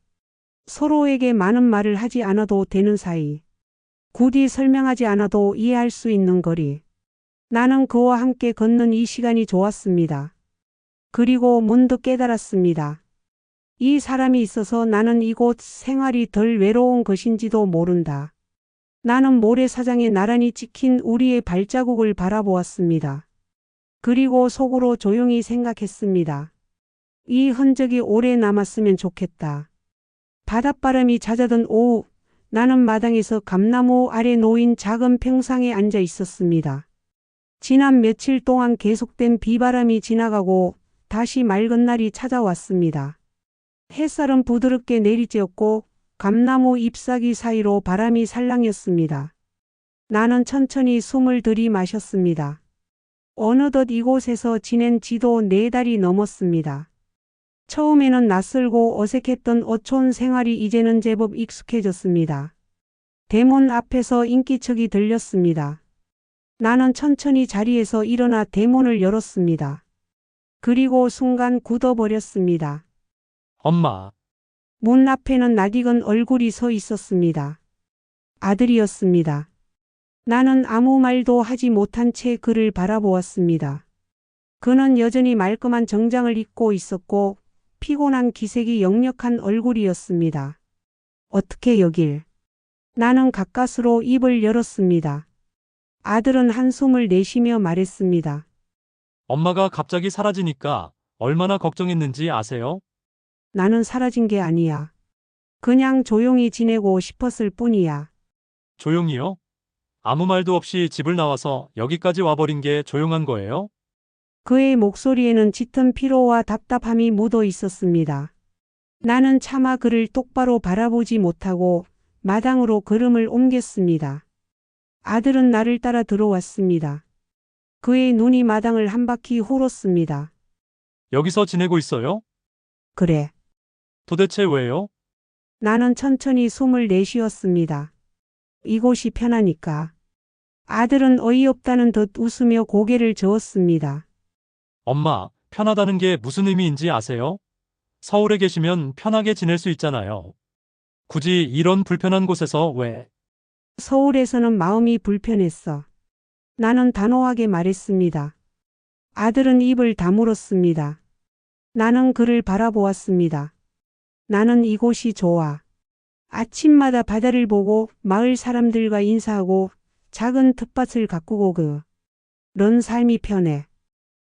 서로에게 많은 말을 하지 않아도 되는 사이. 굳이 설명하지 않아도 이해할 수 있는 거리. 나는 그와 함께 걷는 이 시간이 좋았습니다. 그리고 문득 깨달았습니다. 이 사람이 있어서 나는 이곳 생활이 덜 외로운 것인지도 모른다. 나는 모래사장에 나란히 찍힌 우리의 발자국을 바라보았습니다. 그리고 속으로 조용히 생각했습니다. 이 흔적이 오래 남았으면 좋겠다. 바닷바람이 잦아든 오후, 나는 마당에서 감나무 아래 놓인 작은 평상에 앉아 있었습니다. 지난 며칠 동안 계속된 비바람이 지나가고 다시 맑은 날이 찾아왔습니다. 햇살은 부드럽게 내리쬐었고 감나무 잎사귀 사이로 바람이 살랑였습니다. 나는 천천히 숨을 들이마셨습니다. 어느덧 이곳에서 지낸 지도 4달이 넘었습니다. 처음에는 낯설고 어색했던 어촌 생활이 이제는 제법 익숙해졌습니다. 대문 앞에서 인기척이 들렸습니다. 나는 천천히 자리에서 일어나 대문을 열었습니다. 그리고 순간 굳어버렸습니다. 엄마, 문 앞에는 낯익은 얼굴이 서 있었습니다. 아들이었습니다. 나는 아무 말도 하지 못한 채 그를 바라보았습니다. 그는 여전히 말끔한 정장을 입고 있었고 피곤한 기색이 역력한 얼굴이었습니다. 어떻게 여길? 나는 가까스로 입을 열었습니다. 아들은 한숨을 내쉬며 말했습니다. 엄마가 갑자기 사라지니까 얼마나 걱정했는지 아세요? 나는 사라진 게 아니야. 그냥 조용히 지내고 싶었을 뿐이야. 조용히요? 아무 말도 없이 집을 나와서 여기까지 와버린 게 조용한 거예요? 그의 목소리에는 짙은 피로와 답답함이 묻어 있었습니다. 나는 차마 그를 똑바로 바라보지 못하고 마당으로 걸음을 옮겼습니다. 아들은 나를 따라 들어왔습니다. 그의 눈이 마당을 한 바퀴 훑었습니다. 여기서 지내고 있어요? 그래. 도대체 왜요? 나는 천천히 숨을 내쉬었습니다. 이곳이 편하니까. 아들은 어이없다는 듯 웃으며 고개를 저었습니다. 엄마, 편하다는 게 무슨 의미인지 아세요? 서울에 계시면 편하게 지낼 수 있잖아요. 굳이 이런 불편한 곳에서 왜? 서울에서는 마음이 불편했어. 나는 단호하게 말했습니다. 아들은 입을 다물었습니다. 나는 그를 바라보았습니다. 나는 이곳이 좋아. 아침마다 바다를 보고 마을 사람들과 인사하고 작은 텃밭을 가꾸고 그런 삶이 편해.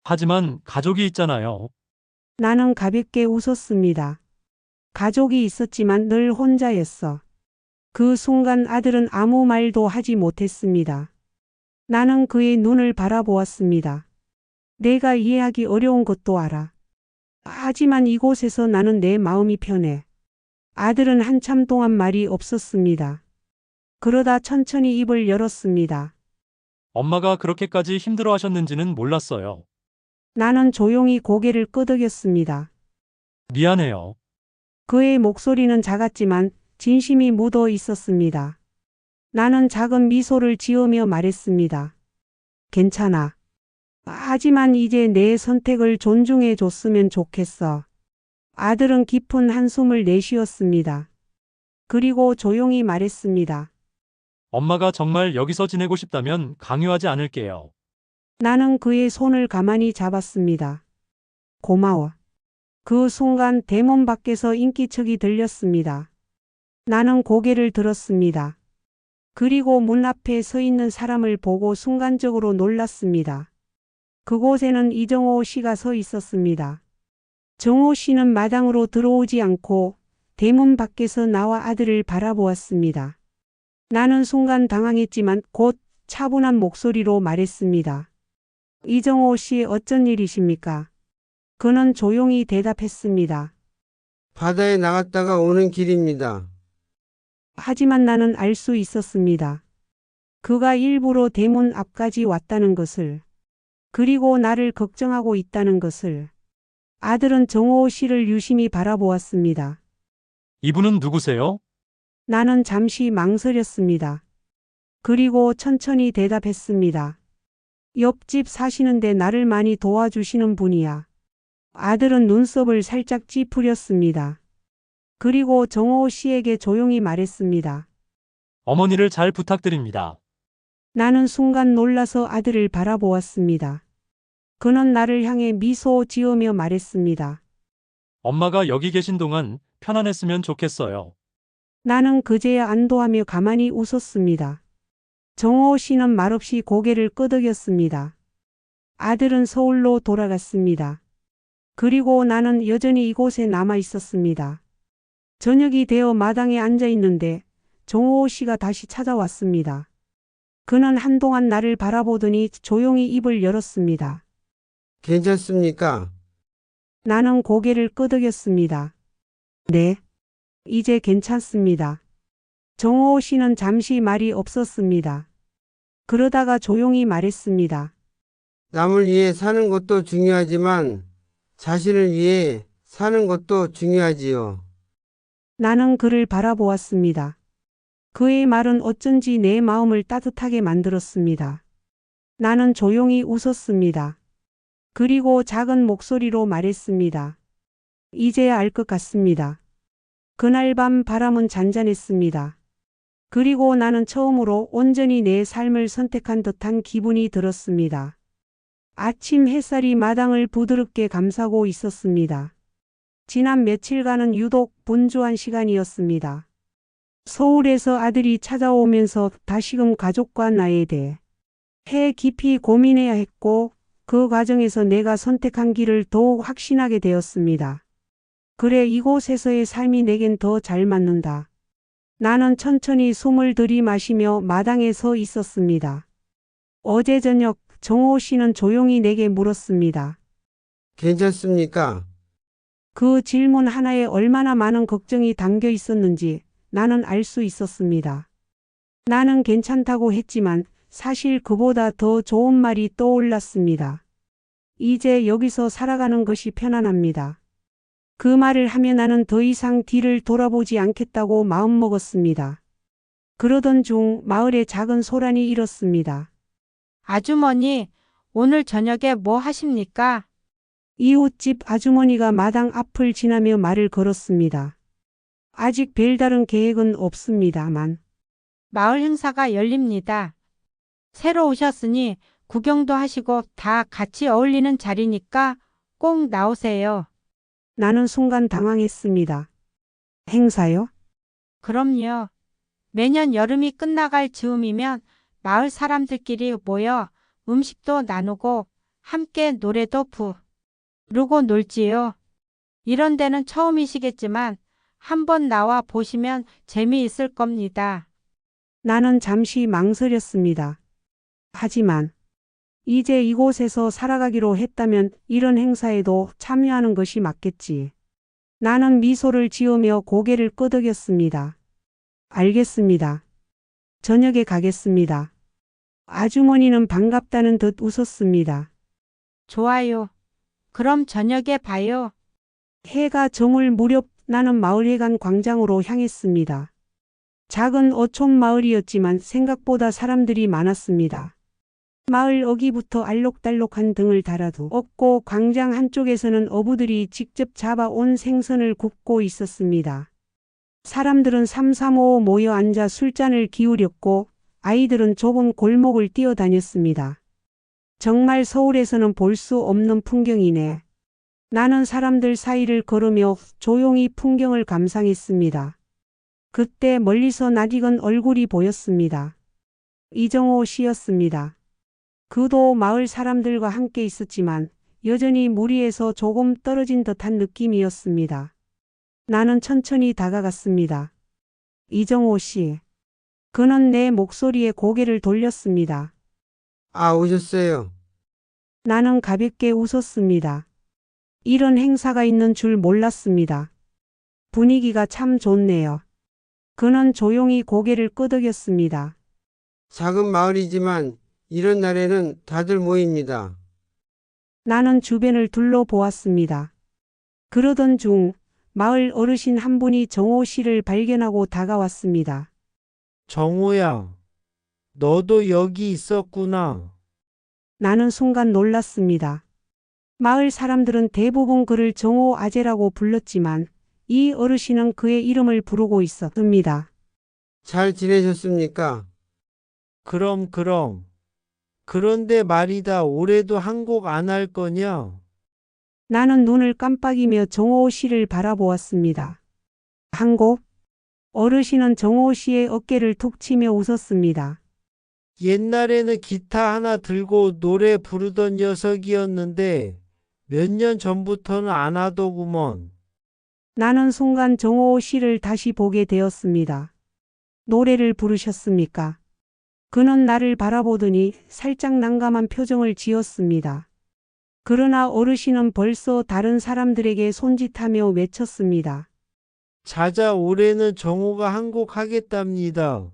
하지만 가족이 있잖아요. 나는 가볍게 웃었습니다. 가족이 있었지만 늘 혼자였어. 그 순간 아들은 아무 말도 하지 못했습니다. 나는 그의 눈을 바라보았습니다. 내가 이해하기 어려운 것도 알아. 하지만 이곳에서 나는 내 마음이 편해. 아들은 한참 동안 말이 없었습니다. 그러다 천천히 입을 열었습니다. 엄마가 그렇게까지 힘들어 하셨는지는 몰랐어요. 나는 조용히 고개를 끄덕였습니다. 미안해요. 그의 목소리는 작았지만 진심이 묻어 있었습니다. 나는 작은 미소를 지으며 말했습니다. 괜찮아. 하지만 이제 내 선택을 존중해 줬으면 좋겠어. 아들은 깊은 한숨을 내쉬었습니다. 그리고 조용히 말했습니다. 엄마가 정말 여기서 지내고 싶다면 강요하지 않을게요. 나는 그의 손을 가만히 잡았습니다. 고마워. 그 순간 대문 밖에서 인기척이 들렸습니다. 나는 고개를 들었습니다. 그리고 문 앞에 서 있는 사람을 보고 순간적으로 놀랐습니다. 그곳에는 이정호 씨가 서 있었습니다. 정호 씨는 마당으로 들어오지 않고 대문 밖에서 나와 아들을 바라보았습니다. 나는 순간 당황했지만 곧 차분한 목소리로 말했습니다. 이정호 씨 어쩐 일이십니까? 그는 조용히 대답했습니다. 바다에 나갔다가 오는 길입니다. 하지만 나는 알 수 있었습니다. 그가 일부러 대문 앞까지 왔다는 것을, 그리고 나를 걱정하고 있다는 것을. 아들은 정호 씨를 유심히 바라보았습니다. 이분은 누구세요? 나는 잠시 망설였습니다. 그리고 천천히 대답했습니다. 옆집 사시는데 나를 많이 도와주시는 분이야. 아들은 눈썹을 살짝 찌푸렸습니다. 그리고 정호 씨에게 조용히 말했습니다. 어머니를 잘 부탁드립니다. 나는 순간 놀라서 아들을 바라보았습니다. 그는 나를 향해 미소 지으며 말했습니다. 엄마가 여기 계신 동안 편안했으면 좋겠어요. 나는 그제야 안도하며 가만히 웃었습니다. 정호 씨는 말없이 고개를 끄덕였습니다. 아들은 서울로 돌아갔습니다. 그리고 나는 여전히 이곳에 남아 있었습니다. 저녁이 되어 마당에 앉아 있는데 정호 씨가 다시 찾아왔습니다. 그는 한동안 나를 바라보더니 조용히 입을 열었습니다. 괜찮습니까? 나는 고개를 끄덕였습니다. 네, 이제 괜찮습니다. 정호 씨는 잠시 말이 없었습니다. 그러다가 조용히 말했습니다. 남을 위해 사는 것도 중요하지만 자신을 위해 사는 것도 중요하지요. 나는 그를 바라보았습니다. 그의 말은 어쩐지 내 마음을 따뜻하게 만들었습니다. 나는 조용히 웃었습니다. 그리고 작은 목소리로 말했습니다. 이제야 알 것 같습니다. 그날 밤 바람은 잔잔했습니다. 그리고 나는 처음으로 온전히 내 삶을 선택한 듯한 기분이 들었습니다. 아침 햇살이 마당을 부드럽게 감싸고 있었습니다. 지난 며칠간은 유독 분주한 시간이었습니다. 서울에서 아들이 찾아오면서 다시금 가족과 나에 대해 깊이 고민해야 했고 그 과정에서 내가 선택한 길을 더욱 확신하게 되었습니다. 그래, 이곳에서의 삶이 내겐 더 잘 맞는다. 나는 천천히 숨을 들이마시며 마당에 서 있었습니다. 어제 저녁 정호 씨는 조용히 내게 물었습니다. 괜찮습니까? 그 질문 하나에 얼마나 많은 걱정이 담겨 있었는지 나는 알 수 있었습니다. 나는 괜찮다고 했지만 사실 그보다 더 좋은 말이 떠올랐습니다. 이제 여기서 살아가는 것이 편안합니다. 그 말을 하며 나는 더 이상 뒤를 돌아보지 않겠다고 마음먹었습니다. 그러던 중 마을에 작은 소란이 일었습니다. 아주머니, 오늘 저녁에 뭐 하십니까? 이웃집 아주머니가 마당 앞을 지나며 말을 걸었습니다. 아직 별다른 계획은 없습니다만. 마을 행사가 열립니다. 새로 오셨으니 구경도 하시고 다 같이 어울리는 자리니까 꼭 나오세요. 나는 순간 당황했습니다. 행사요? 그럼요. 매년 여름이 끝나갈 즈음이면 마을 사람들끼리 모여 음식도 나누고 함께 노래도 부르고 놀지요. 이런 데는 처음이시겠지만 한번 나와 보시면 재미있을 겁니다. 나는 잠시 망설였습니다. 하지만 이제 이곳에서 살아가기로 했다면 이런 행사에도 참여하는 것이 맞겠지. 나는 미소를 지으며 고개를 끄덕였습니다. 알겠습니다. 저녁에 가겠습니다. 아주머니는 반갑다는 듯 웃었습니다. 좋아요. 그럼 저녁에 봐요. 해가 저물 무렵 나는 마을회관 광장으로 향했습니다. 작은 어촌 마을이었지만 생각보다 사람들이 많았습니다. 마을 어귀부터 알록달록한 등을 달아두었고 광장 한쪽에서는 어부들이 직접 잡아온 생선을 굽고 있었습니다. 사람들은 삼삼오오 모여 앉아 술잔을 기울였고 아이들은 좁은 골목을 뛰어다녔습니다. 정말 서울에서는 볼 수 없는 풍경이네. 나는 사람들 사이를 걸으며 조용히 풍경을 감상했습니다. 그때 멀리서 낯익은 얼굴이 보였습니다. 이정호 씨였습니다. 그도 마을 사람들과 함께 있었지만 여전히 무리에서 조금 떨어진 듯한 느낌이었습니다. 나는 천천히 다가갔습니다. 이정호 씨. 그는 내 목소리에 고개를 돌렸습니다. 아, 오셨어요. 나는 가볍게 웃었습니다. 이런 행사가 있는 줄 몰랐습니다. 분위기가 참 좋네요. 그는 조용히 고개를 끄덕였습니다. 작은 마을이지만 이런 날에는 다들 모입니다. 나는 주변을 둘러보았습니다. 그러던 중 마을 어르신 한 분이 정호 씨를 발견하고 다가왔습니다. 정호야, 너도 여기 있었구나. 나는 순간 놀랐습니다. 마을 사람들은 대부분 그를 정호 아재라고 불렀지만 이 어르신은 그의 이름을 부르고 있었습니다. 잘 지내셨습니까? 그럼. 그런데 말이다, 올해도 한 곡 안 할 거냐? 나는 눈을 깜빡이며 정호 씨를 바라보았습니다. 한 곡? 어르신은 정호 씨의 어깨를 툭 치며 웃었습니다. 옛날에는 기타 하나 들고 노래 부르던 녀석이었는데 몇 년 전부터는 안 하더구먼. 나는 순간 정호 씨를 다시 보게 되었습니다. 노래를 부르셨습니까? 그는 나를 바라보더니 살짝 난감한 표정을 지었습니다. 그러나 어르신은 벌써 다른 사람들에게 손짓하며 외쳤습니다. 자자, 올해는 정호가 한 곡 하겠답니다.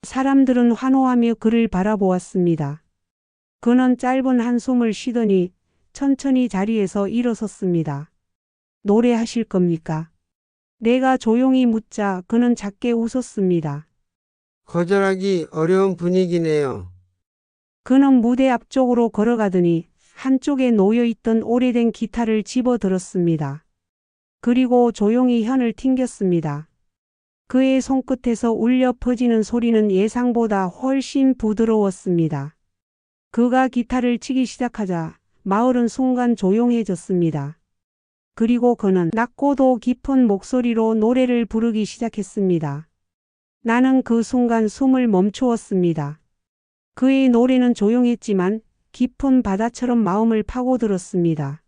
사람들은 환호하며 그를 바라보았습니다. 그는 짧은 한숨을 쉬더니 천천히 자리에서 일어섰습니다. 노래하실 겁니까? 내가 조용히 묻자 그는 작게 웃었습니다. 거절하기 어려운 분위기네요. 그는 무대 앞쪽으로 걸어가더니 한쪽에 놓여있던 오래된 기타를 집어들었습니다. 그리고 조용히 현을 튕겼습니다. 그의 손끝에서 울려 퍼지는 소리는 예상보다 훨씬 부드러웠습니다. 그가 기타를 치기 시작하자 마을은 순간 조용해졌습니다. 그리고 그는 낮고도 깊은 목소리로 노래를 부르기 시작했습니다. 나는 그 순간 숨을 멈추었습니다. 그의 노래는 조용했지만 깊은 바다처럼 마음을 파고들었습니다.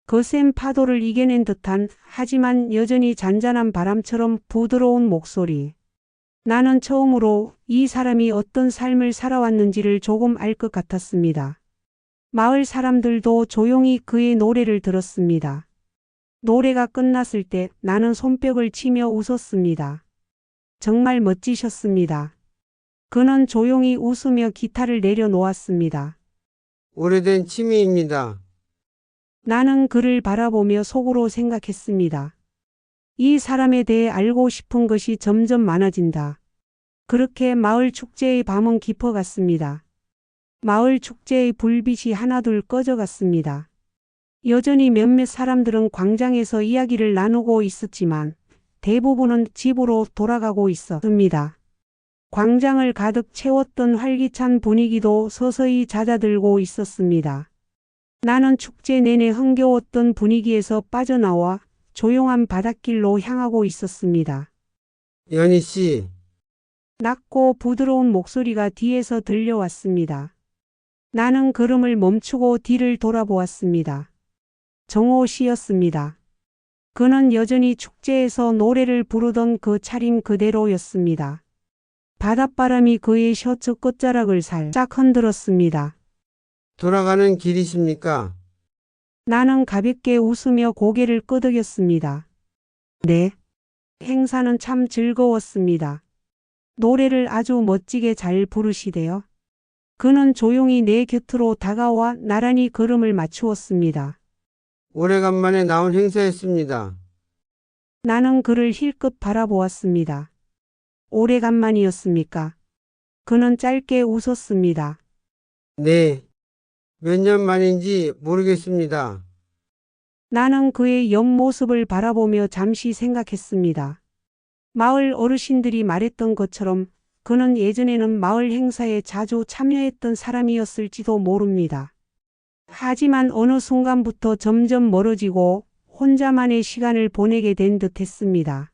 거센 파도를 이겨낸 듯한 하지만 여전히 잔잔한 바람처럼 부드러운 목소리. 나는 처음으로 이 사람이 어떤 삶을 살아왔는지를 조금 알 것 같았습니다. 마을 사람들도 조용히 그의 노래를 들었습니다. 노래가 끝났을 때 나는 손뼉을 치며 웃었습니다. 정말 멋지셨습니다. 그는 조용히 웃으며 기타를 내려놓았습니다. 오래된 취미입니다. 나는 그를 바라보며 속으로 생각했습니다. 이 사람에 대해 알고 싶은 것이 점점 많아진다. 그렇게 마을 축제의 밤은 깊어갔습니다. 마을 축제의 불빛이 하나둘 꺼져갔습니다. 여전히 몇몇 사람들은 광장에서 이야기를 나누고 있었지만 대부분은 집으로 돌아가고 있었습니다. 광장을 가득 채웠던 활기찬 분위기도 서서히 잦아들고 있었습니다. 나는 축제 내내 흥겨웠던 분위기에서 빠져나와 조용한 바닷길로 향하고 있었습니다. 연희 씨. 낮고 부드러운 목소리가 뒤에서 들려왔습니다. 나는 걸음을 멈추고 뒤를 돌아보았습니다. 정호 씨였습니다. 그는 여전히 축제에서 노래를 부르던 그 차림 그대로였습니다. 바닷바람이 그의 셔츠 끝자락을 살짝 흔들었습니다. 돌아가는 길이십니까? 나는 가볍게 웃으며 고개를 끄덕였습니다. 네. 행사는 참 즐거웠습니다. 노래를 아주 멋지게 잘 부르시대요. 그는 조용히 내 곁으로 다가와 나란히 걸음을 맞추었습니다. 오래간만에 나온 행사였습니다. 나는 그를 힐끗 바라보았습니다. 오래간만이었습니까? 그는 짧게 웃었습니다. 네. 몇 년 만인지 모르겠습니다. 나는 그의 옆모습을 바라보며 잠시 생각했습니다. 마을 어르신들이 말했던 것처럼 그는 예전에는 마을 행사에 자주 참여했던 사람이었을지도 모릅니다. 하지만 어느 순간부터 점점 멀어지고 혼자만의 시간을 보내게 된 듯했습니다.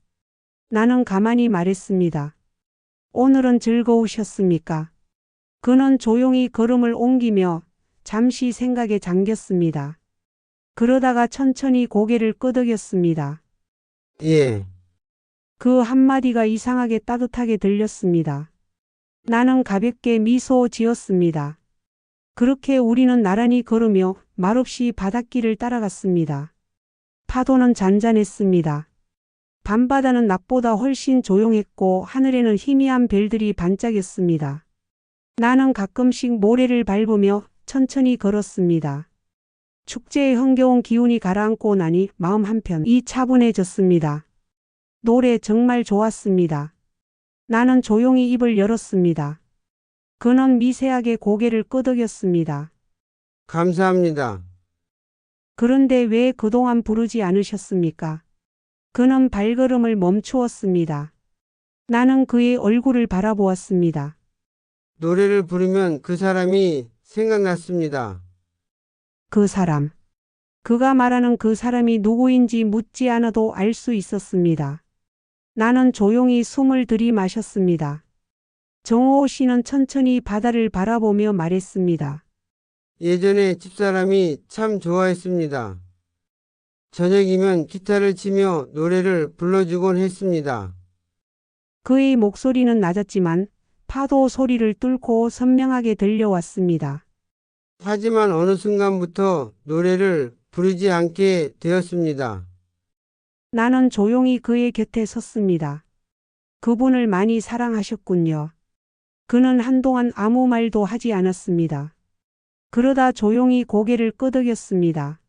나는 가만히 말했습니다. 오늘은 즐거우셨습니까? 그는 조용히 걸음을 옮기며 잠시 생각에 잠겼습니다. 그러다가 천천히 고개를 끄덕였습니다. 예. 그 한마디가 이상하게 따뜻하게 들렸습니다. 나는 가볍게 미소 지었습니다. 그렇게 우리는 나란히 걸으며 말없이 바닷길을 따라갔습니다. 파도는 잔잔했습니다. 밤바다는 낮보다 훨씬 조용했고 하늘에는 희미한 별들이 반짝였습니다. 나는 가끔씩 모래를 밟으며 천천히 걸었습니다. 축제의 흥겨운 기운이 가라앉고 나니 마음 한편이 차분해졌습니다. 노래 정말 좋았습니다. 나는 조용히 입을 열었습니다. 그는 미세하게 고개를 끄덕였습니다. 감사합니다. 그런데 왜 그동안 부르지 않으셨습니까? 그는 발걸음을 멈추었습니다. 나는 그의 얼굴을 바라보았습니다. 노래를 부르면 그 사람이 생각났습니다. 그 사람. 그가 말하는 그 사람이 누구인지 묻지 않아도 알 수 있었습니다. 나는 조용히 숨을 들이마셨습니다. 정호 씨는 천천히 바다를 바라보며 말했습니다. 예전에 집사람이 참 좋아했습니다. 저녁이면 기타를 치며 노래를 불러주곤 했습니다. 그의 목소리는 낮았지만 파도 소리를 뚫고 선명하게 들려왔습니다. 하지만 어느 순간부터 노래를 부르지 않게 되었습니다. 나는 조용히 그의 곁에 섰습니다. 그분을 많이 사랑하셨군요. 그는 한동안 아무 말도 하지 않았습니다. 그러다 조용히 고개를 끄덕였습니다.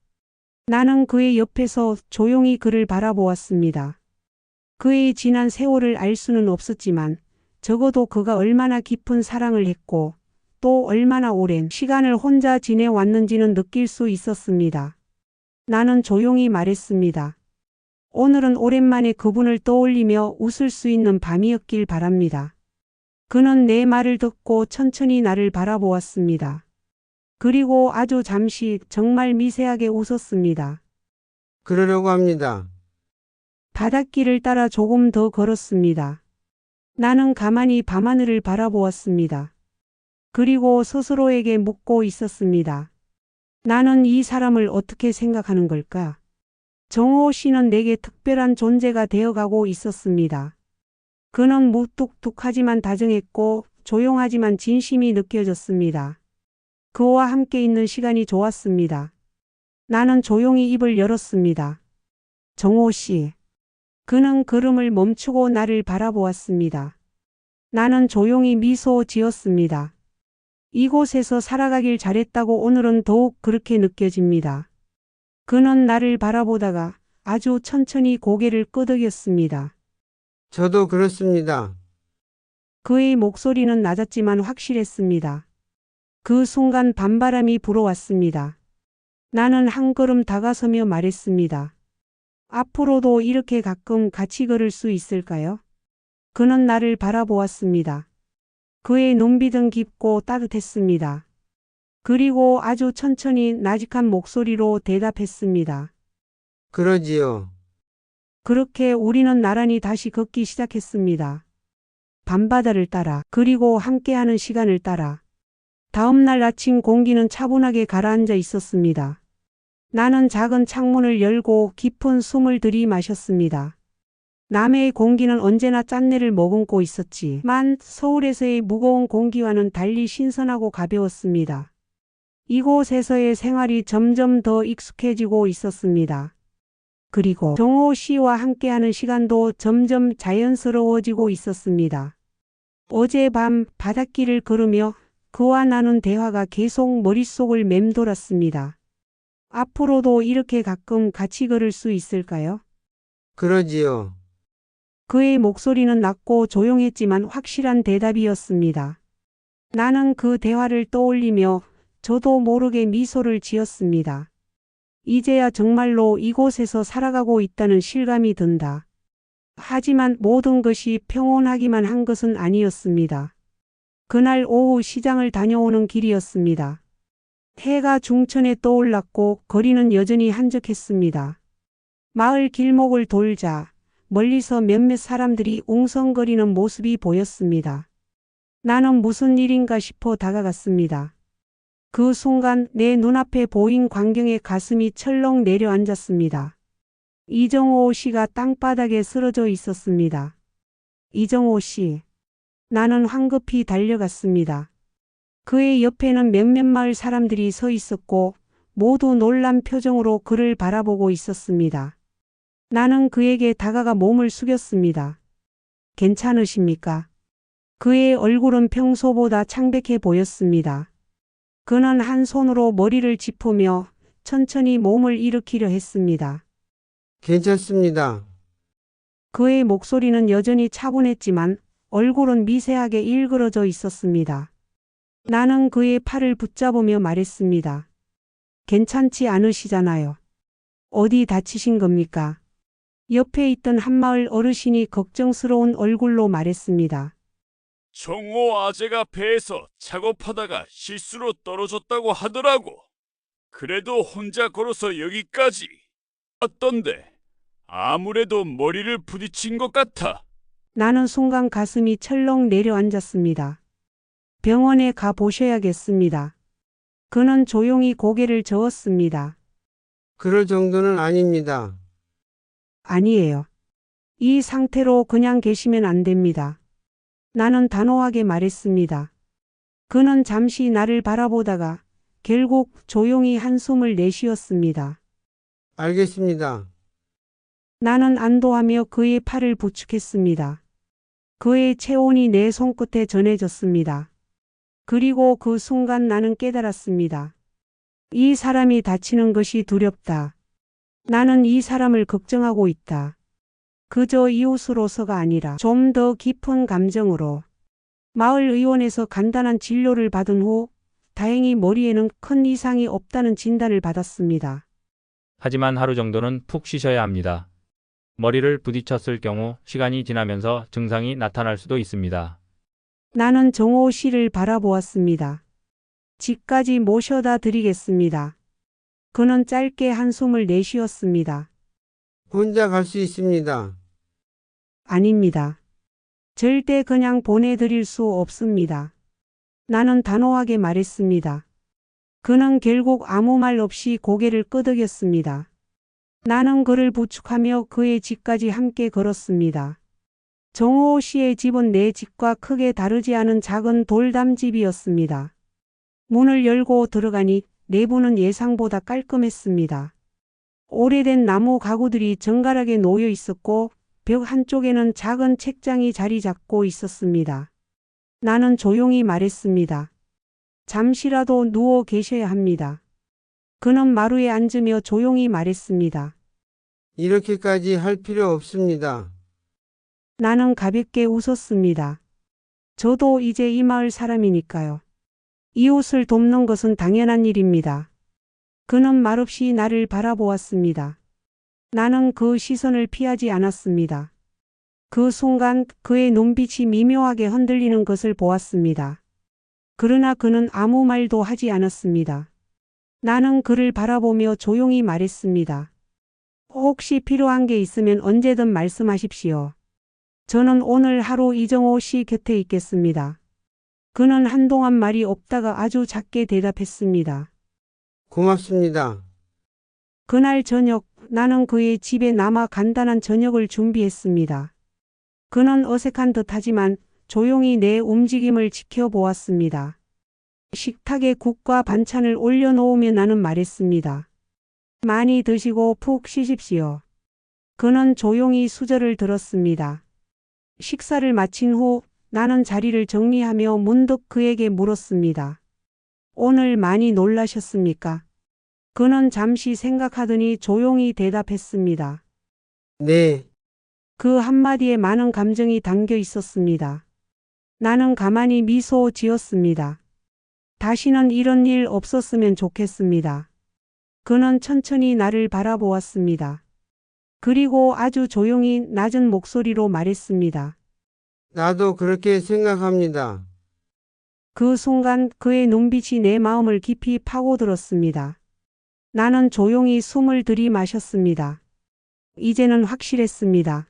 나는 그의 옆에서 조용히 그를 바라보았습니다. 그의 지난 세월을 알 수는 없었지만 적어도 그가 얼마나 깊은 사랑을 했고 또 얼마나 오랜 시간을 혼자 지내왔는지는 느낄 수 있었습니다. 나는 조용히 말했습니다. 오늘은 오랜만에 그분을 떠올리며 웃을 수 있는 밤이었길 바랍니다. 그는 내 말을 듣고 천천히 나를 바라보았습니다. 그리고 아주 잠시 정말 미세하게 웃었습니다. 그러려고 합니다. 바닷길을 따라 조금 더 걸었습니다. 나는 가만히 밤하늘을 바라보았습니다. 그리고 스스로에게 묻고 있었습니다. 나는 이 사람을 어떻게 생각하는 걸까? 정호 씨는 내게 특별한 존재가 되어가고 있었습니다. 그는 무뚝뚝하지만 다정했고 조용하지만 진심이 느껴졌습니다. 그와 함께 있는 시간이 좋았습니다. 나는 조용히 입을 열었습니다. 정호 씨. 그는 걸음을 멈추고 나를 바라보았습니다. 나는 조용히 미소 지었습니다. 이곳에서 살아가길 잘했다고 오늘은 더욱 그렇게 느껴집니다. 그는 나를 바라보다가 아주 천천히 고개를 끄덕였습니다. 저도 그렇습니다. 그의 목소리는 낮았지만 확실했습니다. 그 순간 밤바람이 불어왔습니다. 나는 한 걸음 다가서며 말했습니다. 앞으로도 이렇게 가끔 같이 걸을 수 있을까요? 그는 나를 바라보았습니다. 그의 눈빛은 깊고 따뜻했습니다. 그리고 아주 천천히 나직한 목소리로 대답했습니다. 그러지요. 그렇게 우리는 나란히 다시 걷기 시작했습니다. 밤바다를 따라 그리고 함께하는 시간을 따라. 다음 날 아침 공기는 차분하게 가라앉아 있었습니다. 나는 작은 창문을 열고 깊은 숨을 들이마셨습니다. 남해의 공기는 언제나 짠내를 머금고 있었지만 서울에서의 무거운 공기와는 달리 신선하고 가벼웠습니다. 이곳에서의 생활이 점점 더 익숙해지고 있었습니다. 그리고 정호 씨와 함께하는 시간도 점점 자연스러워지고 있었습니다. 어젯밤 바닷길을 걸으며 그와 나눈 대화가 계속 머릿속을 맴돌았습니다. 앞으로도 이렇게 가끔 같이 걸을 수 있을까요? 그러지요. 그의 목소리는 낮고 조용했지만 확실한 대답이었습니다. 나는 그 대화를 떠올리며 저도 모르게 미소를 지었습니다. 이제야 정말로 이곳에서 살아가고 있다는 실감이 든다. 하지만 모든 것이 평온하기만 한 것은 아니었습니다. 그날 오후 시장을 다녀오는 길이었습니다. 해가 중천에 떠올랐고 거리는 여전히 한적했습니다. 마을 길목을 돌자 멀리서 몇몇 사람들이 웅성거리는 모습이 보였습니다. 나는 무슨 일인가 싶어 다가갔습니다. 그 순간 내 눈앞에 보인 광경에 가슴이 철렁 내려앉았습니다. 이정호 씨가 땅바닥에 쓰러져 있었습니다. 이정호 씨. 나는 황급히 달려갔습니다. 그의 옆에는 몇몇 마을 사람들이 서 있었고 모두 놀란 표정으로 그를 바라보고 있었습니다. 나는 그에게 다가가 몸을 숙였습니다. 괜찮으십니까? 그의 얼굴은 평소보다 창백해 보였습니다. 그는 한 손으로 머리를 짚으며 천천히 몸을 일으키려 했습니다. 괜찮습니다. 그의 목소리는 여전히 차분했지만 얼굴은 미세하게 일그러져 있었습니다. 나는 그의 팔을 붙잡으며 말했습니다. 괜찮지 않으시잖아요. 어디 다치신 겁니까? 옆에 있던 한마을 어르신이 걱정스러운 얼굴로 말했습니다. 정호 아재가 배에서 작업하다가 실수로 떨어졌다고 하더라고. 그래도 혼자 걸어서 여기까지 왔던데 아무래도 머리를 부딪힌 것 같아. 나는 순간 가슴이 철렁 내려앉았습니다. 병원에 가 보셔야겠습니다. 그는 조용히 고개를 저었습니다. 그럴 정도는 아닙니다. 아니에요. 이 상태로 그냥 계시면 안 됩니다. 나는 단호하게 말했습니다. 그는 잠시 나를 바라보다가 결국 조용히 한숨을 내쉬었습니다. 알겠습니다. 나는 안도하며 그의 팔을 부축했습니다. 그의 체온이 내 손끝에 전해졌습니다. 그리고 그 순간 나는 깨달았습니다. 이 사람이 다치는 것이 두렵다. 나는 이 사람을 걱정하고 있다. 그저 이웃으로서가 아니라 좀 더 깊은 감정으로. 마을 의원에서 간단한 진료를 받은 후 다행히 머리에는 큰 이상이 없다는 진단을 받았습니다. 하지만 하루 정도는 푹 쉬셔야 합니다. 머리를 부딪혔을 경우 시간이 지나면서 증상이 나타날 수도 있습니다. 나는 정호 씨를 바라보았습니다. 집까지 모셔다 드리겠습니다. 그는 짧게 한숨을 내쉬었습니다. 혼자 갈 수 있습니다. 아닙니다. 절대 그냥 보내드릴 수 없습니다. 나는 단호하게 말했습니다. 그는 결국 아무 말 없이 고개를 끄덕였습니다. 나는 그를 부축하며 그의 집까지 함께 걸었습니다. 정호 씨의 집은 내 집과 크게 다르지 않은 작은 돌담집이었습니다. 문을 열고 들어가니 내부는 예상보다 깔끔했습니다. 오래된 나무 가구들이 정갈하게 놓여 있었고 벽 한쪽에는 작은 책장이 자리 잡고 있었습니다. 나는 조용히 말했습니다. 잠시라도 누워 계셔야 합니다. 그는 마루에 앉으며 조용히 말했습니다. 이렇게까지 할 필요 없습니다. 나는 가볍게 웃었습니다. 저도 이제 이 마을 사람이니까요. 이웃을 돕는 것은 당연한 일입니다. 그는 말없이 나를 바라보았습니다. 나는 그 시선을 피하지 않았습니다. 그 순간 그의 눈빛이 미묘하게 흔들리는 것을 보았습니다. 그러나 그는 아무 말도 하지 않았습니다. 나는 그를 바라보며 조용히 말했습니다. 혹시 필요한 게 있으면 언제든 말씀하십시오. 저는 오늘 하루 이정호 씨 곁에 있겠습니다. 그는 한동안 말이 없다가 아주 작게 대답했습니다. 고맙습니다. 그날 저녁 나는 그의 집에 남아 간단한 저녁을 준비했습니다. 그는 어색한 듯하지만 조용히 내 움직임을 지켜보았습니다. 식탁에 국과 반찬을 올려놓으며 나는 말했습니다. 많이 드시고 푹 쉬십시오. 그는 조용히 수저를 들었습니다. 식사를 마친 후 나는 자리를 정리하며 문득 그에게 물었습니다. 오늘 많이 놀라셨습니까? 그는 잠시 생각하더니 조용히 대답했습니다. 네. 그 한마디에 많은 감정이 담겨 있었습니다. 나는 가만히 미소 지었습니다. 다시는 이런 일 없었으면 좋겠습니다. 그는 천천히 나를 바라보았습니다. 그리고 아주 조용히 낮은 목소리로 말했습니다. 나도 그렇게 생각합니다. 그 순간 그의 눈빛이 내 마음을 깊이 파고들었습니다. 나는 조용히 숨을 들이마셨습니다. 이제는 확실했습니다.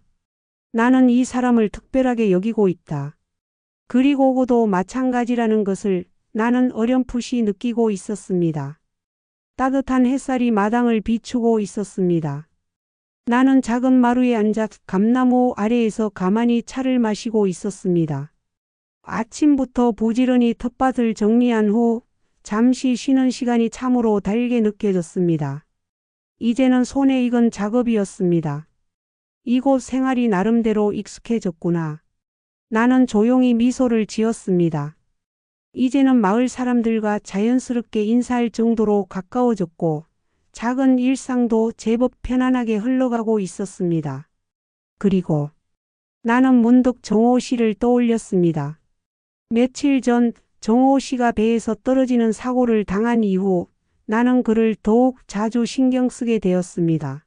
나는 이 사람을 특별하게 여기고 있다. 그리고 그도 마찬가지라는 것을 나는 어렴풋이 느끼고 있었습니다. 따뜻한 햇살이 마당을 비추고 있었습니다. 나는 작은 마루에 앉아 감나무 아래에서 가만히 차를 마시고 있었습니다. 아침부터 부지런히 텃밭을 정리한 후 잠시 쉬는 시간이 참으로 달게 느껴졌습니다. 이제는 손에 익은 작업이었습니다. 이곳 생활이 나름대로 익숙해졌구나. 나는 조용히 미소를 지었습니다. 이제는 마을 사람들과 자연스럽게 인사할 정도로 가까워졌고 작은 일상도 제법 편안하게 흘러가고 있었습니다. 그리고 나는 문득 정호 씨를 떠올렸습니다. 며칠 전 정호 씨가 배에서 떨어지는 사고를 당한 이후 나는 그를 더욱 자주 신경 쓰게 되었습니다.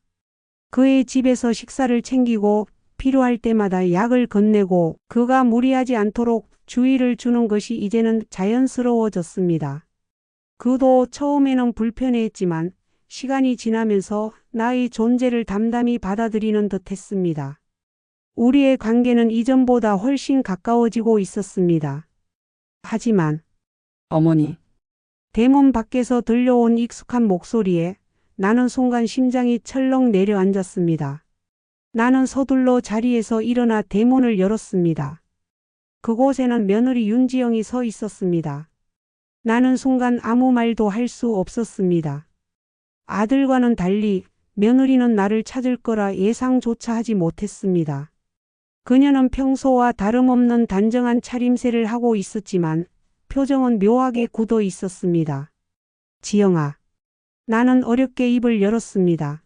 그의 집에서 식사를 챙기고 필요할 때마다 약을 건네고 그가 무리하지 않도록 주의를 주는 것이 이제는 자연스러워졌습니다. 그도 처음에는 불편해했지만 시간이 지나면서 나의 존재를 담담히 받아들이는 듯했습니다. 우리의 관계는 이전보다 훨씬 가까워지고 있었습니다. 하지만 어머니, 대문 밖에서 들려온 익숙한 목소리에 나는 순간 심장이 철렁 내려앉았습니다. 나는 서둘러 자리에서 일어나 대문을 열었습니다. 그곳에는 며느리 윤지영이 서 있었습니다. 나는 순간 아무 말도 할 수 없었습니다. 아들과는 달리 며느리는 나를 찾을 거라 예상조차 하지 못했습니다. 그녀는 평소와 다름없는 단정한 차림새를 하고 있었지만 표정은 묘하게 굳어 있었습니다. 지영아. 나는 어렵게 입을 열었습니다.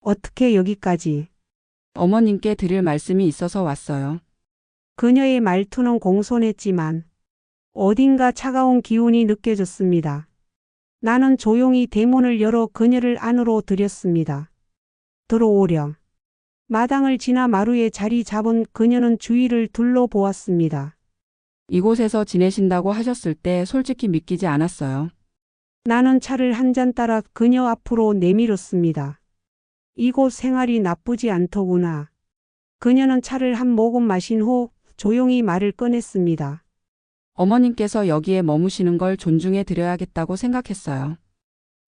어떻게 여기까지? 어머님께 드릴 말씀이 있어서 왔어요. 그녀의 말투는 공손했지만 어딘가 차가운 기운이 느껴졌습니다. 나는 조용히 대문을 열어 그녀를 안으로 들였습니다. 들어오렴. 마당을 지나 마루에 자리 잡은 그녀는 주위를 둘러보았습니다. 이곳에서 지내신다고 하셨을 때 솔직히 믿기지 않았어요. 나는 차를 한 잔 따라 그녀 앞으로 내밀었습니다. 이곳 생활이 나쁘지 않더구나. 그녀는 차를 한 모금 마신 후 조용히 말을 꺼냈습니다. 어머님께서 여기에 머무시는 걸 존중해 드려야겠다고 생각했어요.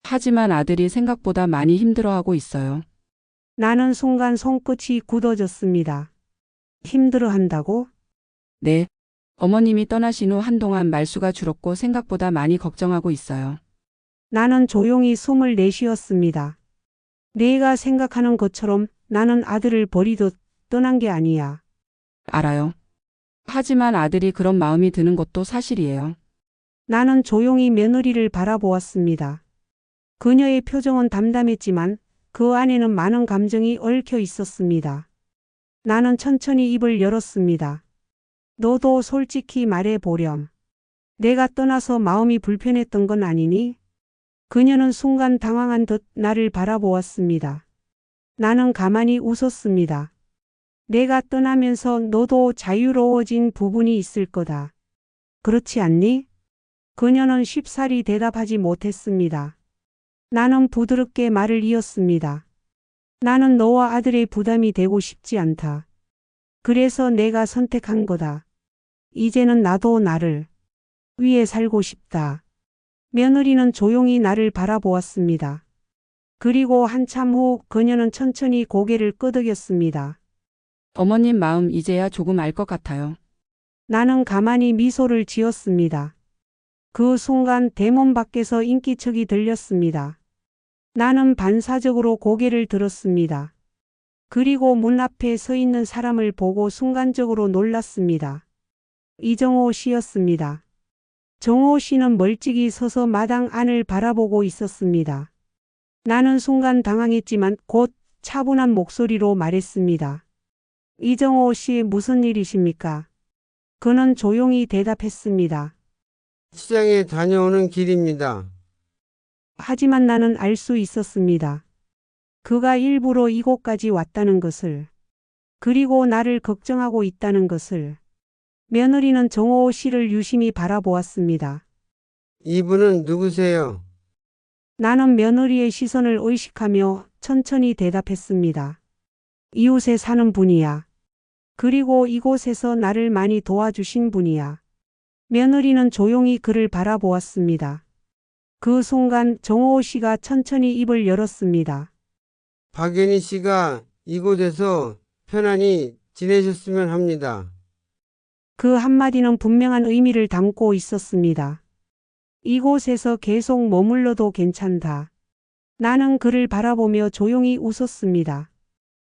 하지만 아들이 생각보다 많이 힘들어하고 있어요. 나는 순간 손끝이 굳어졌습니다. 힘들어한다고? 네. 어머님이 떠나신 후 한동안 말수가 줄었고 생각보다 많이 걱정하고 있어요. 나는 조용히 숨을 내쉬었습니다. 내가 생각하는 것처럼 나는 아들을 버리듯 떠난 게 아니야. 알아요. 하지만 아들이 그런 마음이 드는 것도 사실이에요. 나는 조용히 며느리를 바라보았습니다. 그녀의 표정은 담담했지만 그 안에는 많은 감정이 얽혀 있었습니다. 나는 천천히 입을 열었습니다. 너도 솔직히 말해보렴. 내가 떠나서 마음이 불편했던 건 아니니? 그녀는 순간 당황한 듯 나를 바라보았습니다. 나는 가만히 웃었습니다. 내가 떠나면서 너도 자유로워진 부분이 있을 거다. 그렇지 않니? 그녀는 쉽사리 대답하지 못했습니다. 나는 부드럽게 말을 이었습니다. 나는 너와 아들의 부담이 되고 싶지 않다. 그래서 내가 선택한 거다. 이제는 나도 나를 위해 살고 싶다. 며느리는 조용히 나를 바라보았습니다. 그리고 한참 후 그녀는 천천히 고개를 끄덕였습니다. 어머님 마음 이제야 조금 알 것 같아요. 나는 가만히 미소를 지었습니다. 그 순간 대문 밖에서 인기척이 들렸습니다. 나는 반사적으로 고개를 들었습니다. 그리고 문 앞에 서 있는 사람을 보고 순간적으로 놀랐습니다. 이정호 씨였습니다. 정호 씨는 멀찍이 서서 마당 안을 바라보고 있었습니다. 나는 순간 당황했지만 곧 차분한 목소리로 말했습니다. 이정호 씨 무슨 일이십니까? 그는 조용히 대답했습니다. 시장에 다녀오는 길입니다. 하지만 나는 알 수 있었습니다. 그가 일부러 이곳까지 왔다는 것을, 그리고 나를 걱정하고 있다는 것을. 며느리는 정호 씨를 유심히 바라보았습니다. 이분은 누구세요? 나는 며느리의 시선을 의식하며 천천히 대답했습니다. 이웃에 사는 분이야. 그리고 이곳에서 나를 많이 도와주신 분이야. 며느리는 조용히 그를 바라보았습니다. 그 순간 정호 씨가 천천히 입을 열었습니다. 박연희 씨가 이곳에서 편안히 지내셨으면 합니다. 그 한마디는 분명한 의미를 담고 있었습니다. 이곳에서 계속 머물러도 괜찮다. 나는 그를 바라보며 조용히 웃었습니다.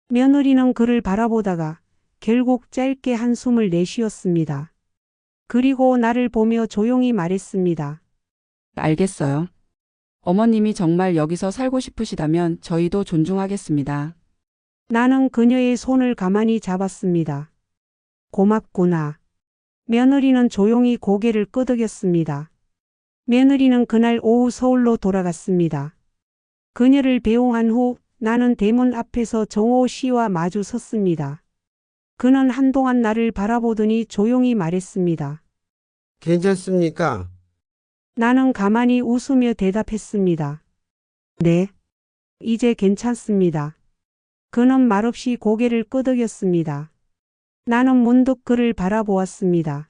며느리는 그를 바라보다가 결국 짧게 한숨을 내쉬었습니다. 그리고 나를 보며 조용히 말했습니다. 알겠어요. 어머님이 정말 여기서 살고 싶으시다면 저희도 존중하겠습니다. 나는 그녀의 손을 가만히 잡았습니다. 고맙구나. 며느리는 조용히 고개를 끄덕였습니다. 며느리는 그날 오후 서울로 돌아갔습니다. 그녀를 배웅한 후 나는 대문 앞에서 정호 씨와 마주 섰습니다. 그는 한동안 나를 바라보더니 조용히 말했습니다. 괜찮습니까? 나는 가만히 웃으며 대답했습니다. 네. 이제 괜찮습니다. 그는 말없이 고개를 끄덕였습니다. 나는 문득 그를 바라보았습니다.